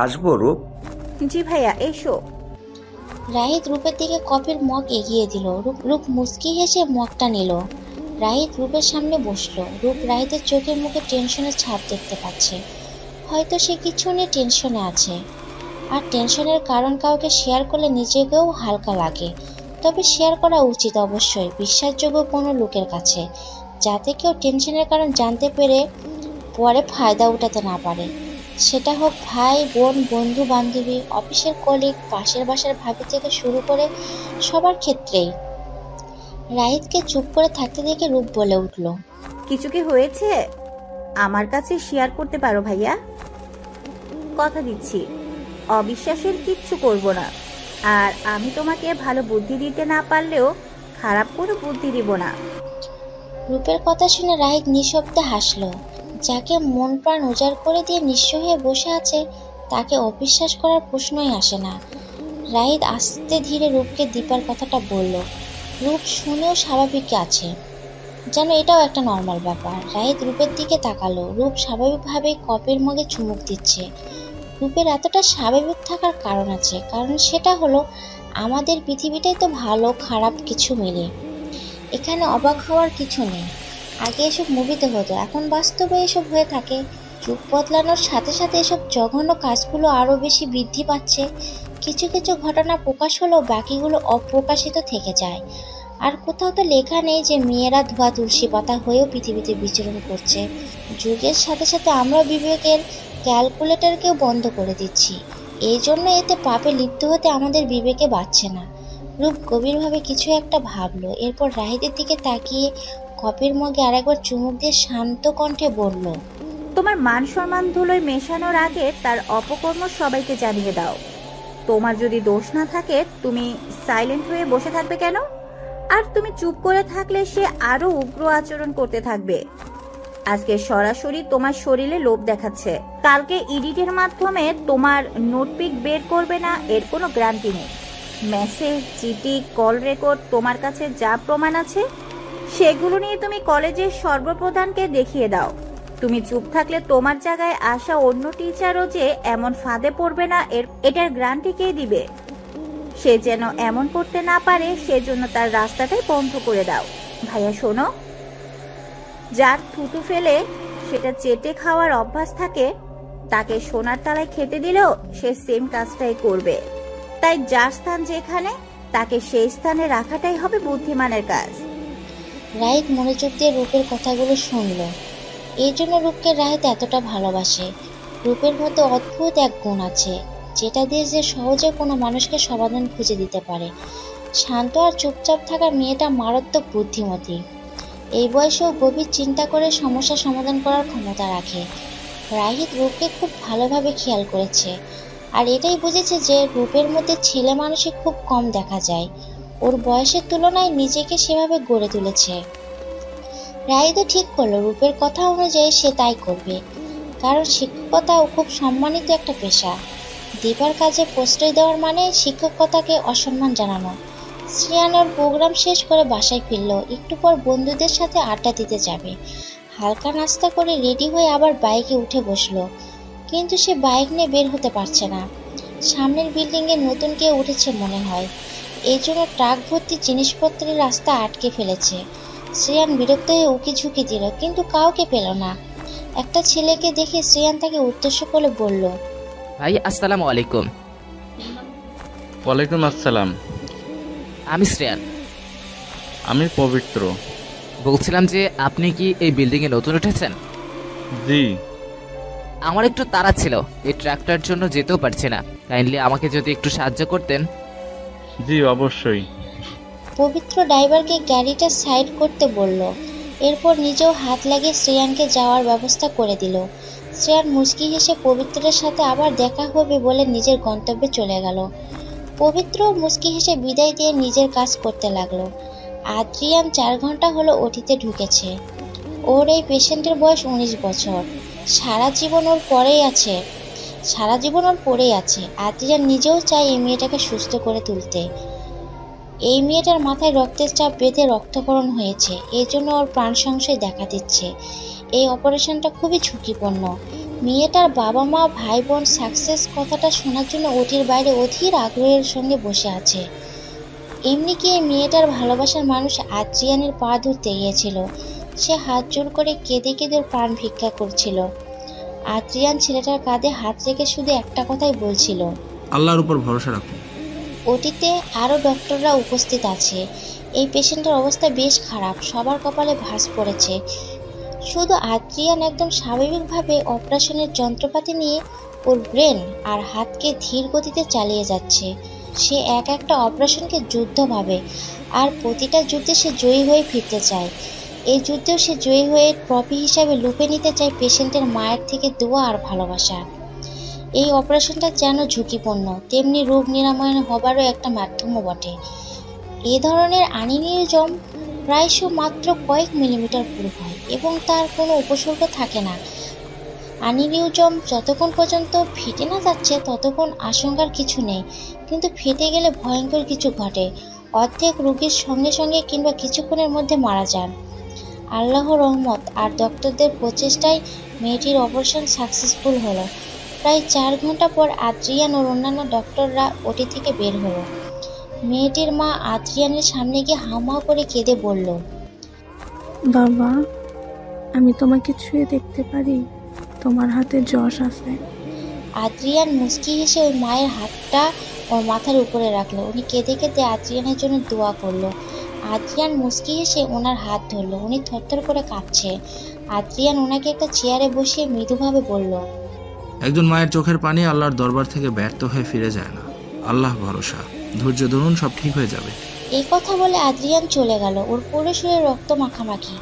আসবো রূপ? জি ভাইয়া, এসো। রাহিদ রূপের দিকে কফির মগ এগিয়ে দিল। রূপ মুচকি হেসে মগটা নিল। রাহিদ রূপের সামনে বসলো। রূপ রাহিদের চোখে মুখে টেনশনের ছাপ দেখতে পাচ্ছে। হয়তো সে কিছু নিয়ে টেনশনে আছে। আর টেনশনের কারণ কাউকে শেয়ার করলে নিজেকেও হালকা লাগে। তবে শেয়ার করা উচিত অবশ্যই বিশ্বাসযোগ্য কোনো লোকের কাছে, যাতে কেউ টেনশনের কারণ জানতে পেরে পরে ফায়দা উঠাতে না পারে। সেটা হোক ভাই বোন, বন্ধু বান্ধবী, অফিসের কলিগ, পাশের বাসার ভাবি থেকে শুরু করে সবার ক্ষেত্রেই। রাহিদকে চুপ করে থাকতে দেখে রূপ বলে উঠল, কিছু কি হয়েছে? আমার কাছে শেয়ার করতে পারো ভাইয়া। কথা দিচ্ছি অবিশ্বাসের কিচ্ছু করব না। আর আমি তোমাকে ভালো বুদ্ধি দিতে না পারলেও খারাপ কোনো বুদ্ধি দিব না। রূপের কথা শুনে রাহিদ নিঃশব্দে হাসলো। যাকে মন প্রাণ উজাড় করে দিয়ে নিঃস্ব হয়ে বসে আছে তাকে অবিশ্বাস করার প্রশ্নই আসে না। রাহিদ আস্তে ধীরে রূপকে দীপার কথাটা বলল। রূপ শুনেও স্বাভাবিক আছে, যেন এটাও একটা নর্মাল ব্যাপার। রাহিদ রূপের দিকে তাকালো। রূপ স্বাভাবিকভাবেই কফির মগে চুমুক দিচ্ছে। রূপের এতটা স্বাভাবিক থাকার কারণ আছে, কারণ সেটা হলো আমাদের পৃথিবীটাই তো ভালো খারাপ কিছু মিলে। এখানে অবাক হওয়ার কিছু নেই। আগে এসব মুভিতে হতো, এখন বাস্তবে এসব হয়ে থাকে। যুগ বদলানোর সাথে সাথে এসব জঘন্য কাজগুলো আরও বেশি বৃদ্ধি পাচ্ছে। কিছু কিছু ঘটনা প্রকাশ হলেও বাকিগুলো অপ্রকাশিত থেকে যায়। আর কোথাও তো লেখা নেই যে মেয়েরা ধোয়া তুলসী পাতা হয়েও পৃথিবীতে বিচরণ করছে। যুগের সাথে সাথে আমরা বিবেকের ক্যালকুলেটরকেও বন্ধ করে দিচ্ছি। এই জন্য এতে পাপে লিপ্ত হতে আমাদের বিবেকে বাড়ছে না। রূপ গভীরভাবে কিছু একটা ভাবলো, এরপর রাহিদের দিকে তাকিয়ে কফির মগে আরেকবার চুমুক দিয়ে শান্ত কণ্ঠে বলল, তোমার মান সম্মান ধুলোয় মেশানোর আগে তার অপকর্ম সবাইকে জানিয়ে দাও। তোমার যদি দোষ না থাকে তুমি সাইলেন্ট হয়ে বসে থাকবে কেন? আর তুমি চুপ করে থাকলে সে আরো উগ্র আচরণ করতে থাকবে। আজকে সরাসরি তোমার শরীরে লোভ দেখাচ্ছে, কালকে এডিটের মাধ্যমে তোমার নোটপিক বের করবে না এর কোনো গ্যারান্টি নেই। মেসেজ, চিঠি, কল রেকর্ড, তোমার কাছে যা প্রমাণ আছে সেগুলো নিয়ে তুমি কলেজের সর্বপ্রধানকে দেখিয়ে দাও। তুমি চুপ থাকলে তোমার জায়গায় আসা অন্য টিচারও যে এমন ফাঁদে পড়বে না এটার গ্যারান্টি কে দিবে? সে যেন এমন করতে না পারে সেজন্য তার রাস্তাটাই বন্ধ করে দাও। ভাইয়া শোনো, যার থুতু ফেলে সেটা চেটে খাওয়ার অভ্যাস থাকে তাকে সোনার তালায় খেতে দিলেও সে সেম কাজটাই করবে। তাই যার স্থান যেখানে তাকে সেই স্থানে রাখাটাই হবে বুদ্ধিমানের কাজ। রাহিদ মনোযোগ দিয়ে রূপের কথাগুলো শুনল। এই জন্য রূপকে রাহিদ এতটা ভালোবাসে। রূপের মধ্যে অদ্ভুত এক গুণ আছে যেটা দিয়ে যে সহজে কোনো মানুষকে সমাধান খুঁজে দিতে পারে। শান্ত আর চুপচাপ থাকা মেয়েটা মারাত্মক বুদ্ধিমতী। এই বয়সেও গভীর চিন্তা করে সমস্যা সমাধান করার ক্ষমতা রাখে। রাহিদ রূপকে খুব ভালোভাবে খেয়াল করেছে আর এটাই বুঝেছে যে রূপের মধ্যে ছেলে মানুষই খুব কম দেখা যায়। ওর বয়সের তুলনায় নিজেকে সেভাবে গড়ে তুলেছে। রাহিদও ঠিক করলো রূপের কথা অনুযায়ী সে তাই করবে, কারণ শিক্ষকতাও খুব সম্মানিত একটা পেশা। দিবার কাজে প্রশ্রয় দেওয়ার মানে শিক্ষকতাকে অসম্মান জানানো। শ্রেয়ান ওর প্রোগ্রাম শেষ করে বাসায় ফিরল। একটু পর বন্ধুদের সাথে আড্ডা দিতে যাবে। হালকা নাস্তা করে রেডি হয়ে আবার বাইকে উঠে বসলো, কিন্তু সে বাইক নিয়ে বের হতে পারছে না। সামনের বিল্ডিংয়ে নতুন কেউ উঠেছে মনে হয়, এই জন্য ট্রাক ভর্তি জিনিসপত্রের রাস্তা আটকে ফেলেছে। শ্রেয়ান বিরক্ত হয়ে উকি ঝুঁকি দিল, কিন্তু কাউকে পেল না। একটা ছেলেকে দেখে শ্রেয়ান তাকে উদ্দেশ্য করে বলল, ভাই আসসালামু আলাইকুম। ওয়ালাইকুম আসসালাম। আমি শ্রেয়ান। আমি পবিত্র। বলছিলাম যে আপনি কি এই বিল্ডিংয়ে নতুন উঠেছেন? জি। আমার একটু তাড়া ছিল, এই ট্রাকটার জন্য যেতেও পারছি না। কাইন্ডলি আমাকে যদি একটু সাহায্য করতেন। জি অবশ্যই। পবিত্র ড্রাইভারকে গাড়িটা সাইড করতে বলল, এরপর নিজেও হাত লাগিয়ে শ্রেয়ানকে যাওয়ার ব্যবস্থা করে দিল। শ্রেয়ান মুচকি হেসে পবিত্রের সাথে আবার দেখা হবে বলে নিজের গন্তব্যে চলে গেল। পবিত্র মুচকি হেসে বিদায় দিয়ে নিজের কাজ করতে লাগলো। আদ্রিয়ান 4 ঘন্টা হলো ওটিতে ঢুকেছে। ওর এই পেশেন্টের বয়স 19 বছর। সারা জীবন ওর পড়েই আছে। আদ্রিয়ান নিজেও চায় এই মেয়েটাকে সুস্থ করে তুলতে। এই মেয়েটার মাথায় রক্তের চাপ বেঁধে রক্তক্ষরণ হয়েছে, এই জন্য ওর প্রাণ সংশয় দেখা দিচ্ছে। এই অপারেশনটা খুবই ঝুঁকিপূর্ণ। মেয়েটার বাবা মা ভাই বোন সাকসেস কথাটা শোনার জন্য ওটির বাইরে অধীর আগ্রহের সঙ্গে বসে আছে। এমনি কি এই মেয়েটার ভালোবাসার মানুষ আদ্রিয়ানের পা ধরতে গিয়েছিল। সে হাত জোর করে কেঁদে কেঁদে ওর প্রাণ ভিক্ষা করছিল। আদ্রিয়ান ছেলেটার কাঁধে হাত রেখে শুধু একটা কথাই বলছিল, আল্লাহর উপর ভরসা রাখুন। ওটিতে আরও ডক্টররা উপস্থিত আছে। এই পেশেন্টের অবস্থা বেশ খারাপ, সবার কপালে ভাঁজ পড়েছে। শুধু আদ্রিয়ান একদম স্বাভাবিকভাবে অপারেশনের যন্ত্রপাতি নিয়ে ওর ব্রেন আর হাতকে ধীর গতিতে চালিয়ে যাচ্ছে। সে একটা অপারেশনকে যুদ্ধ ভাবে, আর প্রতিটা যুদ্ধে সে জয়ী হয়ে ফিরতে চায়। এই যুদ্ধেও সে জয়ী হয়ে ট্রফি হিসাবে লুপে নিতে চায় পেশেন্টের মায়ের থেকে দোয়া আর ভালোবাসা। এই অপারেশনটা যেন ঝুঁকিপূর্ণ, তেমনি রোগ নিরাময় হবারও একটা মাধ্যমও বটে। এ ধরনের অ্যানিউরিজম প্রায়শ মাত্র কয়েক মিলিমিটার পুরু হয় এবং তার কোনো উপসর্গ থাকে না। অ্যানিউরিজম যতক্ষণ পর্যন্ত ফেটে না যাচ্ছে ততক্ষণ আশঙ্কার কিছু নেই, কিন্তু ফেটে গেলে ভয়ঙ্কর কিছু ঘটে। অর্ধেক রোগীর সঙ্গে সঙ্গে কিংবা কিছুক্ষণের মধ্যে মারা যান। আল্লাহর রহমত আর ডক্টরদের প্রচেষ্টায় মেয়েটির অপারেশন সাকসেসফুল হলো। প্রায় 4 ঘন্টা পর আদ্রিয়ান ও অন্যান্য ডক্টররা ওটি থেকে বের হলো। মেয়েটির মা আদ্রিয়ানের সামনে গিয়ে হাউমাউ করে কেঁদে বলল, বাবা, আমি তোমাকে ছুঁয়ে দেখতে পারি? তোমার হাতে যশ আছে। আদ্রিয়ান মুচকি হেসে ওই মায়ের হাতটা ওর মাথার উপরে রাখলো। উনি কেঁদে কেঁদে আদ্রিয়ানের জন্য দোয়া করলো। আদ্রিয়ান মুচকি হেসে ওনার হাত ধরলো। উনি থরথর করে কাঁপছে। আদ্রিয়ান ওনাকে একটা চেয়ারে বসিয়ে মৃদুভাবে বলল, একজন মায়ের চোখের পানি আল্লাহর দরবার থেকে ব্যর্থ হয়ে ফিরে যায় না। আল্লাহ ভরসা। ধৈর্য ধরুন, সব ঠিক হয়ে যাবে। এই কথা বলে আদ্রিয়ান চলে গেল। ওর পুরো শরীরে রক্ত মাখামাখি।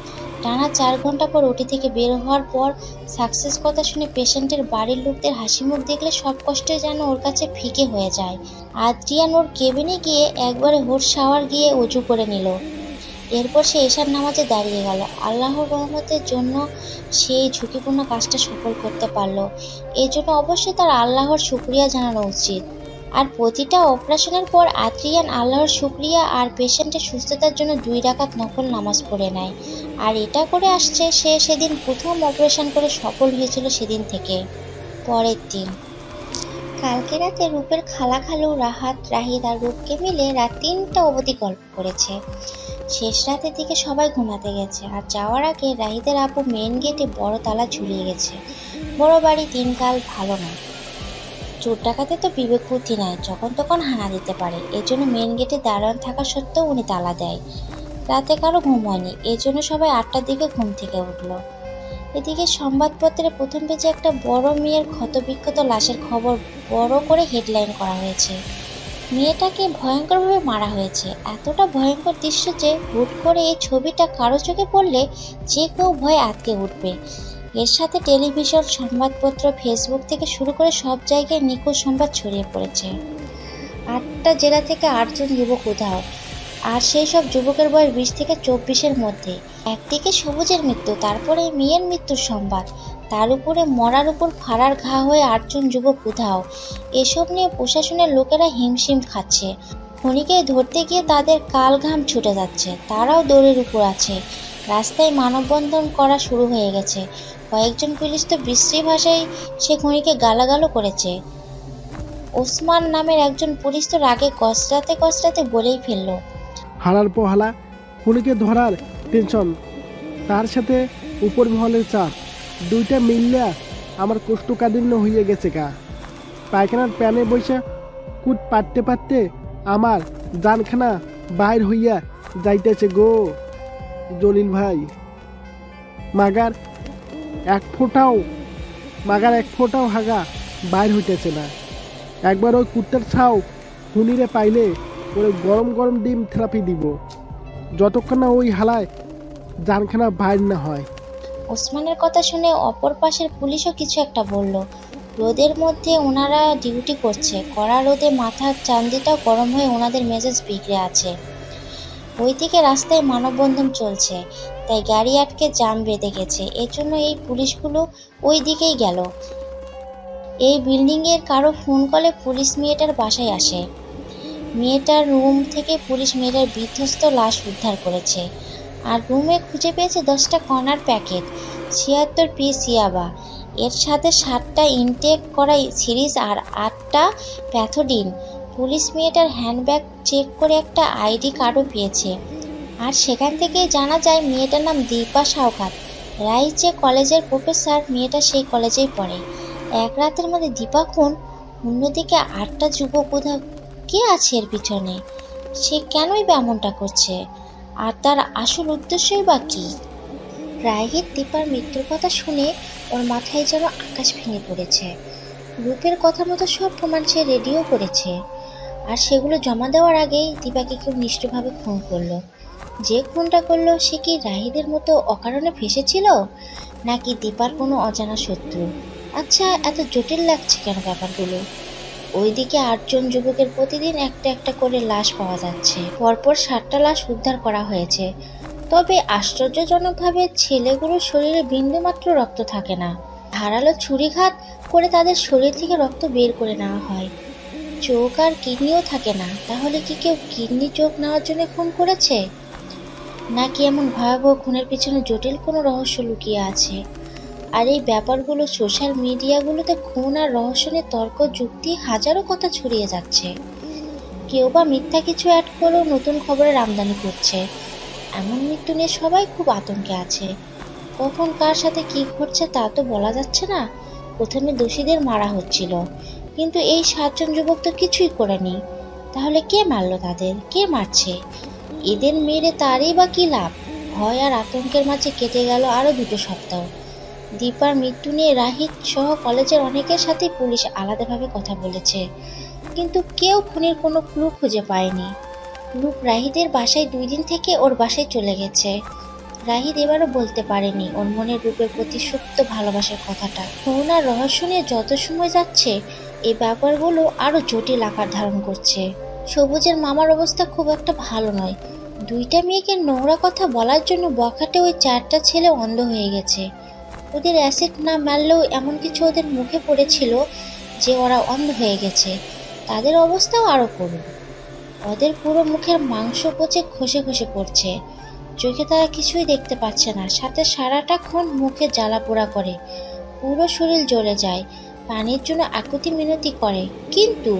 টানা 4 ঘন্টা পর ওটি থেকে বের হওয়ার পর সাকসেস কথা শুনে পেশেন্টের বাড়ির লোকদের হাসি মুখ দেখলে সব কষ্টে যেন ওর কাছে ফিকে হয়ে যায়। আদ্রিয়ান ওর কেবিনে গিয়ে একবারে হোট শাওয়ার গিয়ে উজু করে নিল। এরপর সে এশার নামাজে দাঁড়িয়ে গেল। আল্লাহর রহমতের জন্য সেই ঝুঁকিপূর্ণ কাজটা সফল করতে পারল। এই জন্য অবশ্যই তার আল্লাহর শুকরিয়া জানানো উচিত। আর প্রতিটা অপারেশনের পর আদ্রিয়ান আল্লাহর শুকরিয়া আর পেশেন্টের সুস্থতার জন্য 2 রাকাত নফল নামাজ পড়ে নেয়। আর এটা করে আসছে সে সেদিন প্রথম অপারেশন করে সফল হয়েছিল সেদিন থেকে। পরের দিন কালকে রাতে রূপের খালু রাহাত, রাহিদ আর রূপকে মিলে রাত 3টা অবধি গল্প করেছে। শেষ রাতের দিকে সবাই ঘুমাতে গেছে। আর যাওয়ার আগে রাহিদের আপু মেন গেটে বড় তালা ঝুলিয়ে গেছে। বড় বাড়ি দিনকাল ভালো না, চোর ডাকাতে তো বিবেক বুদ্ধি নাই, যখন তখন হানা দিতে পারে। এজন্য মেন গেটে দাঁড়ান থাকা সত্ত্বেও উনি তালা দেয়। রাতে কারো ঘুম হয়নি, এজন্য সবাই 8টার দিকে ঘুম থেকে উঠল। এদিকে সংবাদপত্রে প্রথম পেজে একটা বড় মেয়ের ক্ষতবিক্ষত লাশের খবর বড় করে হেডলাইন করা হয়েছে। মেয়েটাকে ভয়ঙ্করভাবে মারা হয়েছে। এতটা ভয়ঙ্কর দৃশ্য যে হুট করে এই ছবিটা কারো চোখে পড়লে যে কেউ ভয়ে আটকে উঠবে। এর সাথে টেলিভিশন, সংবাদপত্র, ফেসবুক থেকে শুরু করে সব জায়গায় নিখোঁজ সংবাদ ছড়িয়ে পড়েছে। 8টা জেলা থেকে 8 জন যুবক উধাও। আর সেই সব যুবকের বয়স 20 থেকে 24-এর মধ্যে। একদিকে সবুজের মৃত্যু, তারপরে মেয়ের মৃত্যুর সংবাদ, তার উপরে মরার উপর ফাড়ার ঘা হয়ে 8 জন যুবক উধাও। এসব নিয়ে প্রশাসনের লোকেরা হিমশিম খাচ্ছে। খনিকে ধরতে গিয়ে তাদের কাল ঘাম ছুটে যাচ্ছে। তারাও দৌড়ের উপর আছে। রাস্তায় মানববন্ধন করা শুরু হয়ে গেছে। কয়েকজন পুলিশ তো বিশ্রী ভাষায় সে খনিকে গালাগালও করেছে। ওসমান নামের একজন পুলিশ তো রাগে কসরাতে বলেই ফেলল, হালার পর হালা, খুনিকে ধরার টেনশন, তার সাথে উপর মহলের চাপ, 2টা মিললে আমার কোষ্ঠকাঠিন্য হয়ে গেছে গা। পায়খানার প্যানে বসে কুট পাটতে আমার জানখানা বাইর হইয়া যাইতেছে গো জলিল ভাই। মাগার এক ফোঁটাও হাগা বাইর হইতেছে না। একবার ওই কুত্তার ছাও খুনিরে পাইলে ওরে গরম ডিম থেরাপি দিব, যতক্ষণ না ওই হালায় জানখানা বাইর না হয়। ওসমানের কথা শুনে অপর পাশের পুলিশও কিছু একটা বলল। রোদের মধ্যে ওনারা ডিউটি করছে, কড়া রোদে মাথার চান্দিটাও গরম হয়ে ওনাদের মেজাজ বিগড়ে আছে। ওইদিকে রাস্তায় মানববন্ধন চলছে, তাই গাড়ি আটকে জাম বেঁধে গেছে। এর জন্য এই পুলিশগুলো ওই দিকেই গেল। এই বিল্ডিংয়ের কারো ফোন কলে পুলিশ মেয়েটার বাসায় আসে। মেয়েটার রুম থেকে পুলিশ মেয়েটার বিধ্বস্ত লাশ উদ্ধার করেছে। আর রুমে খুঁজে পেয়েছে 10টা কর্নার প্যাকেট, 76 পিস ইয়াবা, এর সাথে 7টা ইনটেক করা সিরিজ আর 8টা প্যাথোডিন। পুলিশ মেয়েটার হ্যান্ডব্যাগ চেক করে একটা আইডি কার্ডও পেয়েছে। আর সেখান থেকে জানা যায় মেয়েটার নাম দীপা সাওকাত। রাইস যে কলেজের প্রফেসর, মেয়েটা সেই কলেজেই পড়ে। এক রাতের মধ্যে দীপা খুন, অন্যদিকে 8টা যুবক উধাও। কে আছে এর পিছনে? সে কেনই বা এমনটা করছে? আর তার আসল উদ্দেশ্যই বা কি? রাহিদ দীপার মৃত্যুর কথা শুনে ওর মাথায় যেন আকাশ ভেঙে পড়েছে। রূপের কথা মতো সব প্রমাণ সে রেডিও করেছে। আর সেগুলো জমা দেওয়ার আগেই দীপাকে কেউ নিষ্ঠুরভাবে খুন করলো। যে খুনটা করলো সে কি রাহিদের মতো অকারণে ফেসেছিল, নাকি দীপার কোনো অজানা শত্রু? আচ্ছা, এত জটিল লাগছে কেন ব্যাপারগুলো? ওইদিকে 8 জন যুবকের প্রতিদিন একটা একটা করে লাশ পাওয়া যাচ্ছে। পরপর 7টা লাশ উদ্ধার করা হয়েছে। তবে আশ্চর্যজনকভাবে ছেলেগুলোর শরীরে বিন্দুমাত্র রক্ত থাকে না। ধারালো ছুরিঘাত করে তাদের শরীর থেকে রক্ত বের করে নেওয়া হয়। চোখ আর কিডনিও থাকে না। তাহলে কি কেউ কিডনি চোখ নেওয়ার জন্য খুন করেছে, নাকি এমন ভয়াবহ খুনের পিছনে জটিল কোনো রহস্য লুকিয়ে আছে? আর এই ব্যাপারগুলো সোশ্যাল মিডিয়াগুলোতে খুন আর রহস্য নিয়ে তর্ক যুক্তি হাজারো কথা ছড়িয়ে যাচ্ছে। কেউ বা মিথ্যা কিছু অ্যাড করেও নতুন খবরের আমদানি করছে। এমন মৃত্যু নিয়ে সবাই খুব আতঙ্কে আছে। কখন কার সাথে কি ঘটছে তা তো বলা যাচ্ছে না। প্রথমে দোষীদের মারা হচ্ছিল, কিন্তু এই 7 জন যুবক তো কিছুই করেনি। তাহলে কে মারলো তাদের? কে মারছে? এদের মেরে তারই বা কি লাভ? ভয় আর আতঙ্কের মাঝে কেটে গেল আরও 2 সপ্তাহ। দীপার মৃত্যু নিয়ে রাহিদ সহ কলেজের অনেকের সাথে পুলিশ আলাদাভাবে কথা বলেছে। কিন্তু কেউ খুনির কোনো ক্লু খুঁজে পায়নি। রূপ রাহিদের বাসায় 2 দিন থেকে ওর বাসায় চলে গেছে। রাহিদ এবারও বলতে পারেনি ওর মনের রূপের প্রতি সুপ্ত ভালোবাসার কথাটা। খুন আর রহস্য নিয়ে যত সময় যাচ্ছে এই ব্যাপারগুলো আরো জটিল আকার ধারণ করছে। সবুজের মামার অবস্থা খুব একটা ভালো নয়। 2টা মেয়েকে নোংরা কথা বলার জন্য বখাটে ওই 4টা ছেলে অন্ধ হয়ে গেছে। ওদের অ্যাসিড না মারলেও এমন কিছু ওদের মুখে পড়েছিল যে ওরা অন্ধ হয়ে গেছে। তাদের অবস্থাও আরো করুন। ওদের পুরো মুখের মাংস পচে খসে খসে পড়ছে। চোখে তারা কিছুই দেখতে পাচ্ছে না, সাথে সারাটাক্ষণ মুখে জ্বালা পোড়া করে, পুরো শরীর জ্বলে যায়, পানির জন্য আকুতি মিনতি করে, কিন্তু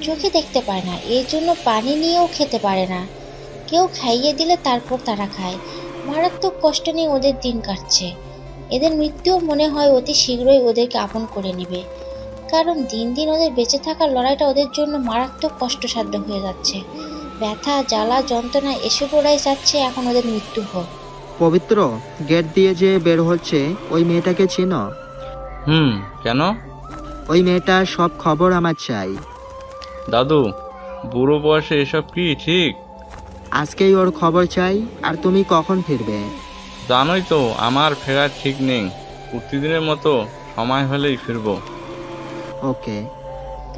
চোখে দেখতে পায় না, এই জন্য পানি নিয়েও খেতে পারে না। কেউ খাইয়ে দিলে তারপর তারা খায়। মারাত্মক কষ্ট নিয়ে ওদের দিন কাটছে। এদের মৃত্যুও মনে হয় অতি শীঘ্রই ওদেরকে আপন করে নেবে, কারণ দিন দিন ওদের বেঁচে থাকার লড়াইটা ওদের জন্য মারাত্মক কষ্টসাধ্য হয়ে যাচ্ছে। ব্যথা, জ্বালা, যন্ত্রণা এসে পড়াই যাচ্ছে এখন ওদের মৃত্যু হোক। পবিত্র, গেট দিয়ে যে বের হচ্ছে ওই মেয়েটাকে চেনো? কেন? ওই মেয়েটার সব খবর আমার চাই। দাদু, বুড়ো বয়সে এসব কি ঠিক? আজকেই ওর খবর চাই। আর তুমি কখন ফিরবে? জানোই তো আমার ফেরার ঠিক নেই। প্রতিদিনের মতো সময় হলেই ফিরবো। ওকে।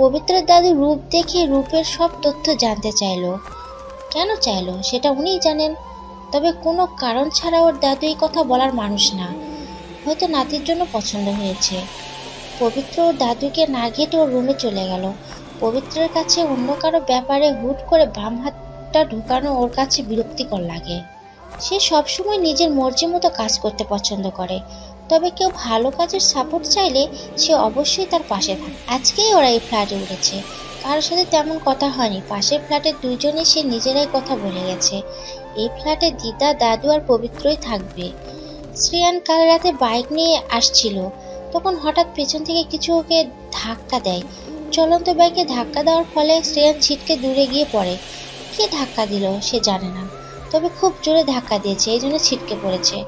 পবিত্রের দাদু রূপ দেখে রূপের সব তথ্য জানতে চাইলো। কেন চাইলো সেটা উনিই জানেন। তবে কোনো কারণ ছাড়া ওর দাদু এই কথা বলার মানুষ না। হয়তো নাতির জন্য পছন্দ হয়েছে। পবিত্র ওর দাদুকে না ঘেটে ওর রুমে চলে গেল। পবিত্রের কাছে অন্য কারো ব্যাপারে হুট করে বাম হাতটা ঢুকানো ওর কাছে বিরক্তিকর লাগে। সে সবসময় নিজের মর্জি মতো কাজ করতে পছন্দ করে, তবে কেউ ভালো কাজের সাপোর্ট চাইলে সে অবশ্যই তার পাশে থাকে। আজকেই ওরা এই ফ্ল্যাটে উঠেছে, কারোর সাথে তেমন কথা হয়নি। পাশের ফ্ল্যাটের 2 জনই সে নিজেরাই কথা বলে গেছে। এই ফ্ল্যাটে দিদা, দাদু আর পবিত্রই থাকবে। শ্রেয়ান কাল রাতে বাইক নিয়ে আসছিল, তখন হঠাৎ পেছন থেকে কিছু ওকে ধাক্কা দেয়। চলন্ত বাইকে ধাক্কা দেওয়ার ফলে শ্রেয়ান ছিটকে দূরে গিয়ে পড়ে। কে ধাক্কা দিল সে জানে না, তবে খুব জোরে ধাক্কা দিয়েছে, এই জন্য ছিটকে পড়েছে।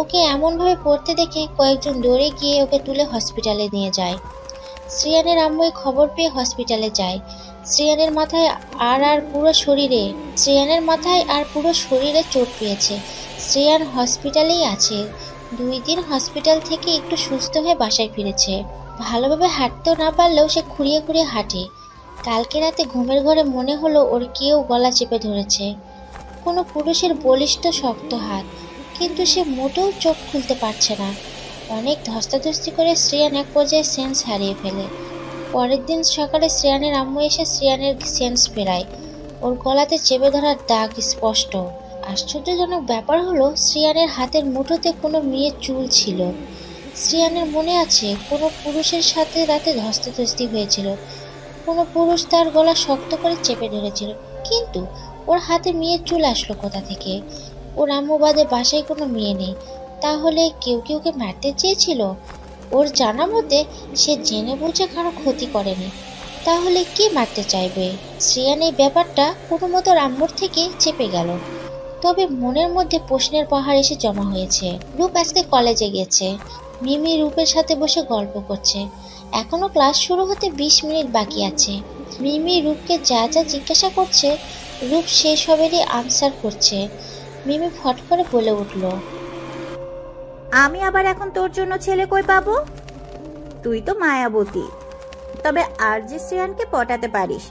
ওকে এমনভাবে পড়তে দেখে কয়েকজন দৌড়ে গিয়ে ওকে তুলে হসপিটালে নিয়ে যায়। শ্রেয়ানের আম্মু খবর পেয়ে হসপিটালে যায়। শ্রেয়ানের মাথায় আর পুরো শরীরে চোট পেয়েছে। শ্রেয়ান হসপিটালেই আছে। 2 দিন হসপিটাল থেকে একটু সুস্থ হয়ে বাসায় ফিরেছে। ভালোভাবে হাঁটতেও না পারলেও সে খুঁড়িয়ে খুঁড়িয়ে হাঁটে। কালকে রাতে ঘুমের ঘরে মনে হলো ওর কেউ গলা চেপে ধরেছে, কোনো পুরুষের বলিষ্ঠ শক্ত হাত, কিন্তু সে মোটেও চোখ খুলতে পারছে না। অনেক ধস্তাধস্তি করে শ্রেয়ান এক পর্যায়ে সেন্স হারিয়ে ফেলে। পরের দিন সকালে শ্রেয়ানের আম্মু এসে শ্রেয়ানের সেন্স ফেরায়। ওর গলাতে চেপে ধরার দাগ স্পষ্ট। আশ্চর্যজনক ব্যাপার হলো শ্রেয়ানের হাতের মুঠোতে কোনো মেয়ের চুল ছিল। শ্রেয়ানের মনে আছে কোনো পুরুষের সাথে রাতে ধস্তাধস্তি হয়েছিল, কোনো পুরুষ তার গলা শক্ত করে চেপে ধরেছিল, কিন্তু ওর হাতে মেয়ের চুল আসলো কোথা থেকে? ওর আম্মু বাদে বাসায় কোনো মেয়ে নেই, তাহলে কেউ ওকে মারতে চেয়েছিল? ওর জানা মতে সে জেনে বুঝে কারো ক্ষতি করেনি, তাহলে কে মারতে চাইবে? শ্রেয়ান এই ব্যাপারটা কোনো মতো আম্মুর থেকে চেপে গেল। তবে মনের মধ্যে প্রশ্নের পাহাড় এসে জমা হয়েছে। রূপ আজকে কলেজে গেছে। মিমি রূপের সাথে বসে গল্প করছে। এখনো ক্লাস শুরু হতে 20 মিনিট বাকি আছে। মিমি রূপকে যা যা জিজ্ঞাসা করছে রূপ সেই সবেরই আনসার করছে। মিমি ফট করে বলে উঠল, আমি আবার এখন তোর জন্য ছেলে কই পাবো? তুই তো মায়াবতী, তবে আর যে শ্রেয়ানকে পটাতে পারিস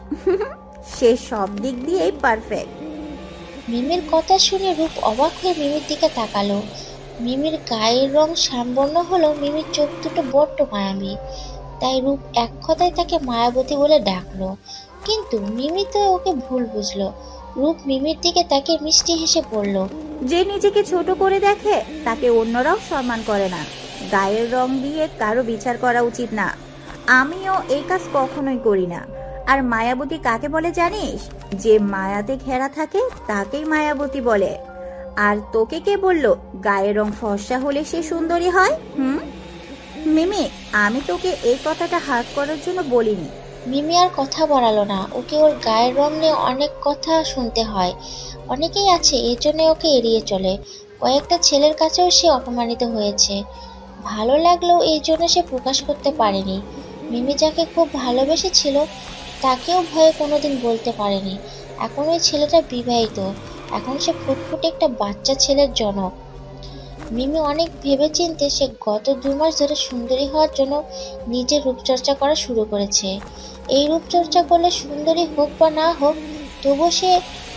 সে সব দিক দিয়েই পারফেক্ট। মিমির কথা শুনে রূপ অবাক হয়ে মিমির দিকে তাকালো। মিমির গায়ের রং শ্যামবর্ণ হলেও মিমির চোখ দুটো বড্ড মায়াবী, তাই রূপ এক কথায় তাকে মায়াবতী বলে ডাকলো। কিন্তু মিমি তো ওকে ভুল বুঝলো। রূপ মিমির দিকে তাকে মিষ্টি হেসে পড়ল, যে নিজেকে ছোট করে দেখে তাকে অন্যরাও সম্মান করে না। গায়ের রং দিয়ে কারো বিচার করা উচিত না। আমিও এই কাজ কখনোই করি না। আর মায়াবতী কাকে বলে জানিস? যে মায়াতে ঘেরা থাকে তাকেই মায়াবতী বলে। আর তোকে কে বললো গায়ের রং ফর্সা হলে সে সুন্দরী হয়? মিমি, আমি তোকে এই কথাটা হাত করার জন্য বলিনি। মিমি আর কথা বাড়ালো না। ওকে ওর গায়ের রং নিয়ে অনেক কথা শুনতে হয়, অনেকেই আছে এই জন্য ওকে এড়িয়ে চলে। কয়েকটা ছেলের কাছেও সে অপমানিত হয়েছে, ভালো লাগলেও এই জন্য সে প্রকাশ করতে পারেনি। মিমি যাকে খুব ভালোবেসেছিল তাকেও ভয়ে কোনোদিন বলতে পারেনি। এখন ওই ছেলেটা বিবাহিত, এখন সে ফুটফুটে একটা বাচ্চা ছেলের জনক। মিমি অনেক ভেবেচিন্তে সে গত 2 মাস ধরে সুন্দরী হওয়ার জন্য নিজের রূপচর্চা করা শুরু করেছে। এই রূপচর্চা করলে সুন্দরী হোক বা না হোক, তবুও সে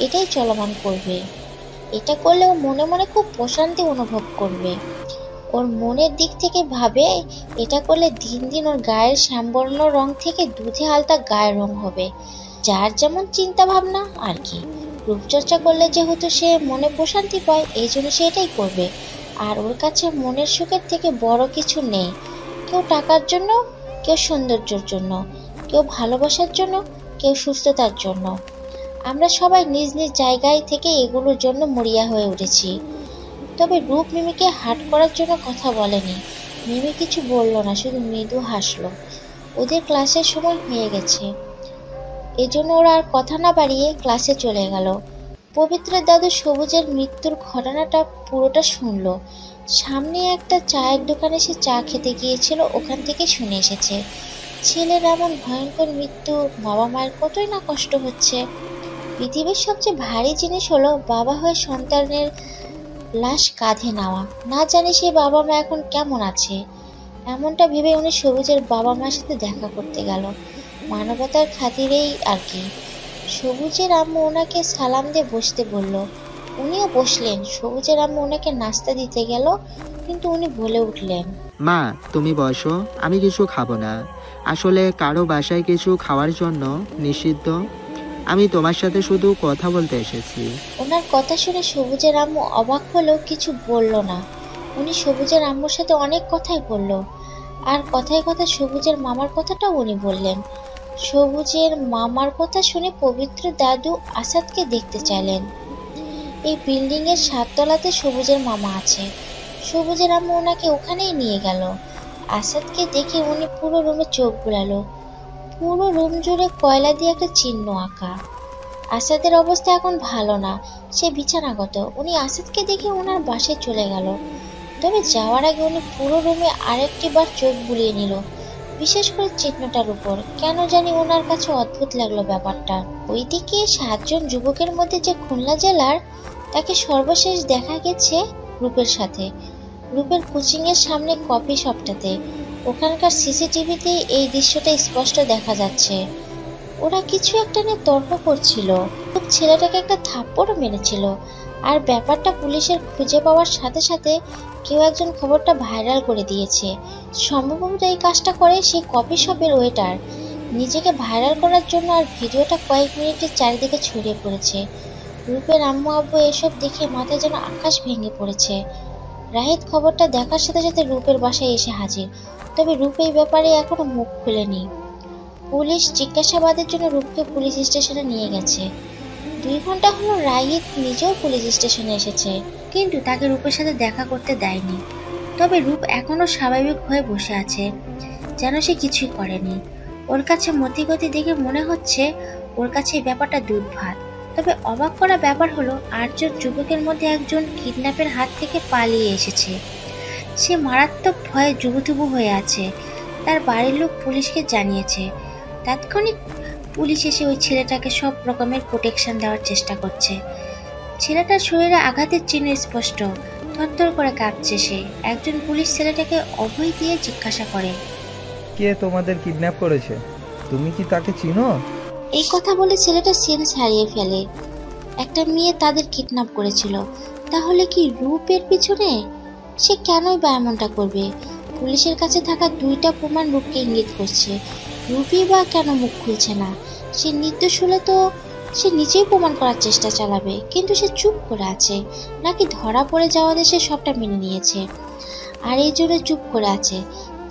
এটাই চলমান করবে। এটা করলে ও মনে মনে খুব প্রশান্তি অনুভব করবে। ওর মনের দিক থেকে ভাবে এটা করলে দিন দিন ওর গায়ের শ্যামবর্ণ রং থেকে দুধে আলতা গায়ের রং হবে। যার যেমন চিন্তা ভাবনা আর কি। রূপচর্চা করলে যেহেতু সে মনে প্রশান্তি পায়, এই জন্য সে এটাই করবে। আর ওর কাছে মনের সুখের থেকে বড় কিছু নেই। কেউ টাকার জন্য, কেউ সৌন্দর্যের জন্য, কেউ ভালোবাসার জন্য, কেউ সুস্থতার জন্য। আমরা সবাই নিজ নিজ জায়গায় থেকে এগুলোর জন্য মরিয়া হয়ে উঠেছি। তবে রূপ মিমিকে হাট করার জন্য কথা বলেনি। মিমি কিছু বলল না, শুধু মৃদু হাসলো। ওদের ক্লাসের সময় হয়ে গেছে, এজন্য ওরা আর কথা না বাড়িয়ে ক্লাসে চলে গেল। পবিত্রের দাদু সবুজের মৃত্যুর ঘটনাটা পুরোটা শুনলো। সামনে একটা চায়ের দোকানে সে চা খেতে গিয়েছিল, ওখান থেকে শুনে এসেছে। ছেলের এমন ভয়ঙ্কর মৃত্যু, বাবা মায়ের কতই না কষ্ট হচ্ছে। পৃথিবীর সবচেয়ে ভারী জিনিস হলো বাবা হয়ে সন্তানের লাশ কাঁধে নেওয়া। না জানি সে বাবা মা এখন কেমন আছে। এমনটা ভেবে উনি সবুজের বাবা মার সাথে দেখা করতে গেল, মানবতার খাতিরেই আর কি। সবুজের আম্মু ওনাকে সালাম দিয়ে বসতে বলল, উনিও বসলেন। সবুজের আম্মু ওনাকে নাস্তা দিতে গেল, কিন্তু উনি বলে উঠলেন, মা তুমি বসো, আমি কিছু খাবো না। আসলে কারো বাসায় কিছু খাওয়ার জন্য নিষিদ্ধ। আমি তোমার সাথে শুধু কথা বলতে এসেছি। ওনার কথা শুনে সবুজের আম্মু অবাক হলেও কিছু বলল না। উনি সবুজের আম্মুর সাথে অনেক কথাই বলল, আর কথায় কথায় সবুজের মামার কথাটাও উনি বললেন। সবুজের মামার কথা শুনে পবিত্র দাদু আসাদকে দেখতে চাইলেন। এই বিল্ডিং এর 7 তলাতে সবুজের মামা আছে। সবুজের আম্মু ওনাকে ওখানেই নিয়ে গেল। আসাদকে দেখে উনি পুরো রুমে চোখ বুলালো। পুরো রুম জুড়ে কয়লা দিয়ে একটা চিহ্ন আঁকা। আসাদের অবস্থা এখন ভালো না, সে বিছানাগত। উনি আসাদকে দেখে ওনার বাসায় চলে গেল। তবে যাওয়ার আগে উনি পুরো রুমে আরেকটি বার চোখ বুলিয়ে নিল, বিশেষ করে চিহ্নটার উপর। কেন জানি ওনার কাছে অদ্ভুত লাগলো ব্যাপারটা। ওইদিকে 7 জন যুবকের মধ্যে যে খুলনা জেলার, তাকে সর্বশেষ দেখা গেছে রূপের সাথে। রূপের কোচিং এর সামনে কফি শপটাতে। ওখানকার সিসিটিভিতে এই দৃশ্যটা স্পষ্ট দেখা যাচ্ছে। ওরা কিছু একটা নিয়ে তর্ক করছিল। ছেলেটাকে একটা থাপ্পড়ও মেরেছিল। আর ব্যাপারটা পুলিশের খুঁজে পাওয়ার সাথে সাথে কেউ একজন খবরটা ভাইরাল করে দিয়েছে। সম্ভবত এই কাজটা করে সেই কফি শপের ওয়েটার। নিজেকে ভাইরাল করার জন্য আর ভিডিওটা কয়েক মিনিটের চারিদিকে ছড়িয়ে পড়েছে। রূপের আম্মু আব্বু এসব দেখে মাথায় যেন আকাশ ভেঙে পড়েছে। রাহিত খবরটা দেখার সাথে সাথে রূপের বাসায় এসে হাজির। তবে রূপ এই ব্যাপারে এখনো মুখ খুলেনি। পুলিশ জিজ্ঞাসাবাদের জন্য রূপকে পুলিশ স্টেশনে নিয়ে গেছে। 2 ঘন্টা হলো রাহিত নিজেও পুলিশ স্টেশনে এসেছে, কিন্তু তাকে রূপের সাথে দেখা করতে দেয়নি। তবে রূপ এখনো স্বাভাবিক হয়ে বসে আছে, যেন সে কিছুই করেনি। ওর কাছে মতিগতি দেখে মনে হচ্ছে ওর কাছে এই ব্যাপারটা দুধ ভাত। তবে অবাক করা ব্যাপার হলো 8 জন যুবকের মধ্যে একজন কিডন্যাপের হাত থেকে পালিয়ে এসেছে। সে মারাত্মক ভয়ে জুবুথুবু হয়ে আছে। তার বাড়ির লোক পুলিশকে জানিয়েছে। তাৎক্ষণিক পুলিশ এসে ওই ছেলেটাকে সব রকমের প্রোটেকশন দেওয়ার চেষ্টা করছে। ছেলেটার শরীরে আঘাতের চিহ্ন স্পষ্ট, থরথর করে কাঁপছে সে। একজন পুলিশ ছেলেটাকে অভয় দিয়ে জিজ্ঞাসা করে, কে তোমাদের কিডন্যাপ করেছে? তুমি কি তাকে চিনো? এই কথা বলে ছেলেটা সেন্স হারিয়ে ফেলে। একটা মেয়ে তাদের কিডন্যাপ করেছিল, তাহলে কি রূপের পিছনে? সে কেনই বা এমনটা করবে? পুলিশের কাছে থাকা 2টা প্রমাণ রূপকে ইঙ্গিত করছে। রূপই বা কেন মুখ খুলছে না? সে নির্দোষ হলে তো সে নিজেই প্রমাণ করার চেষ্টা চালাবে, কিন্তু সে চুপ করে আছে। নাকি ধরা পড়ে যাওয়া দেশে সবটা মেনে নিয়েছে আর এই জন্য চুপ করে আছে?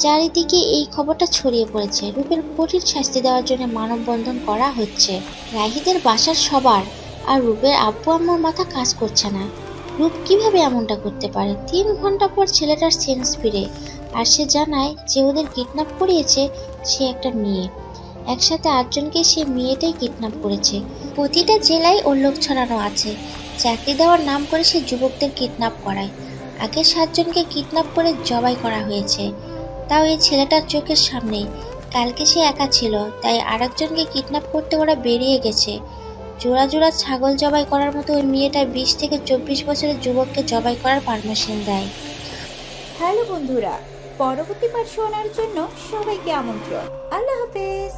চারিদিকে এই খবরটা ছড়িয়ে পড়েছে। রূপের কঠিন শাস্তি দেওয়ার জন্য মানববন্ধন করা হচ্ছে রাহিদের বাসার সবার। আর রূপের আব্বু আম্মুর মাথা কাজ করছে না। রূপ কিভাবে এমনটা করতে পারে? 3 ঘন্টা পর ছেলেটার সেন্স ফিরে, আর সে জানায় যে ওদের কিডন্যাপ করিয়েছে সে একটা মেয়ে। একসাথে 8 জনকে সে মেয়েটাই কিডন্যাপ করেছে। প্রতিটা জেলায় ওর লোক ছড়ানো আছে। চাকরি দেওয়ার নাম করে সে যুবকদের কিডন্যাপ করায়। আগে 7 জনকে কিডন্যাপ করে জবাই করা হয়েছে, তাও এই ছেলেটার চোখের সামনে। কালকে সে একা ছিল, তাই আরেকজনকে কিডন্যাপ করতে ওরা বেরিয়ে গেছে। জোড়া জোড়া ছাগল জবাই করার মতো ওই মেয়েটা 20 থেকে 24 বছরের যুবককে জবাই করার পারমিশন দেয়। হ্যালো বন্ধুরা, পরবর্তী পার্ট শোনার জন্য সবাইকে আমন্ত্রণ। আল্লাহ হাফেজ।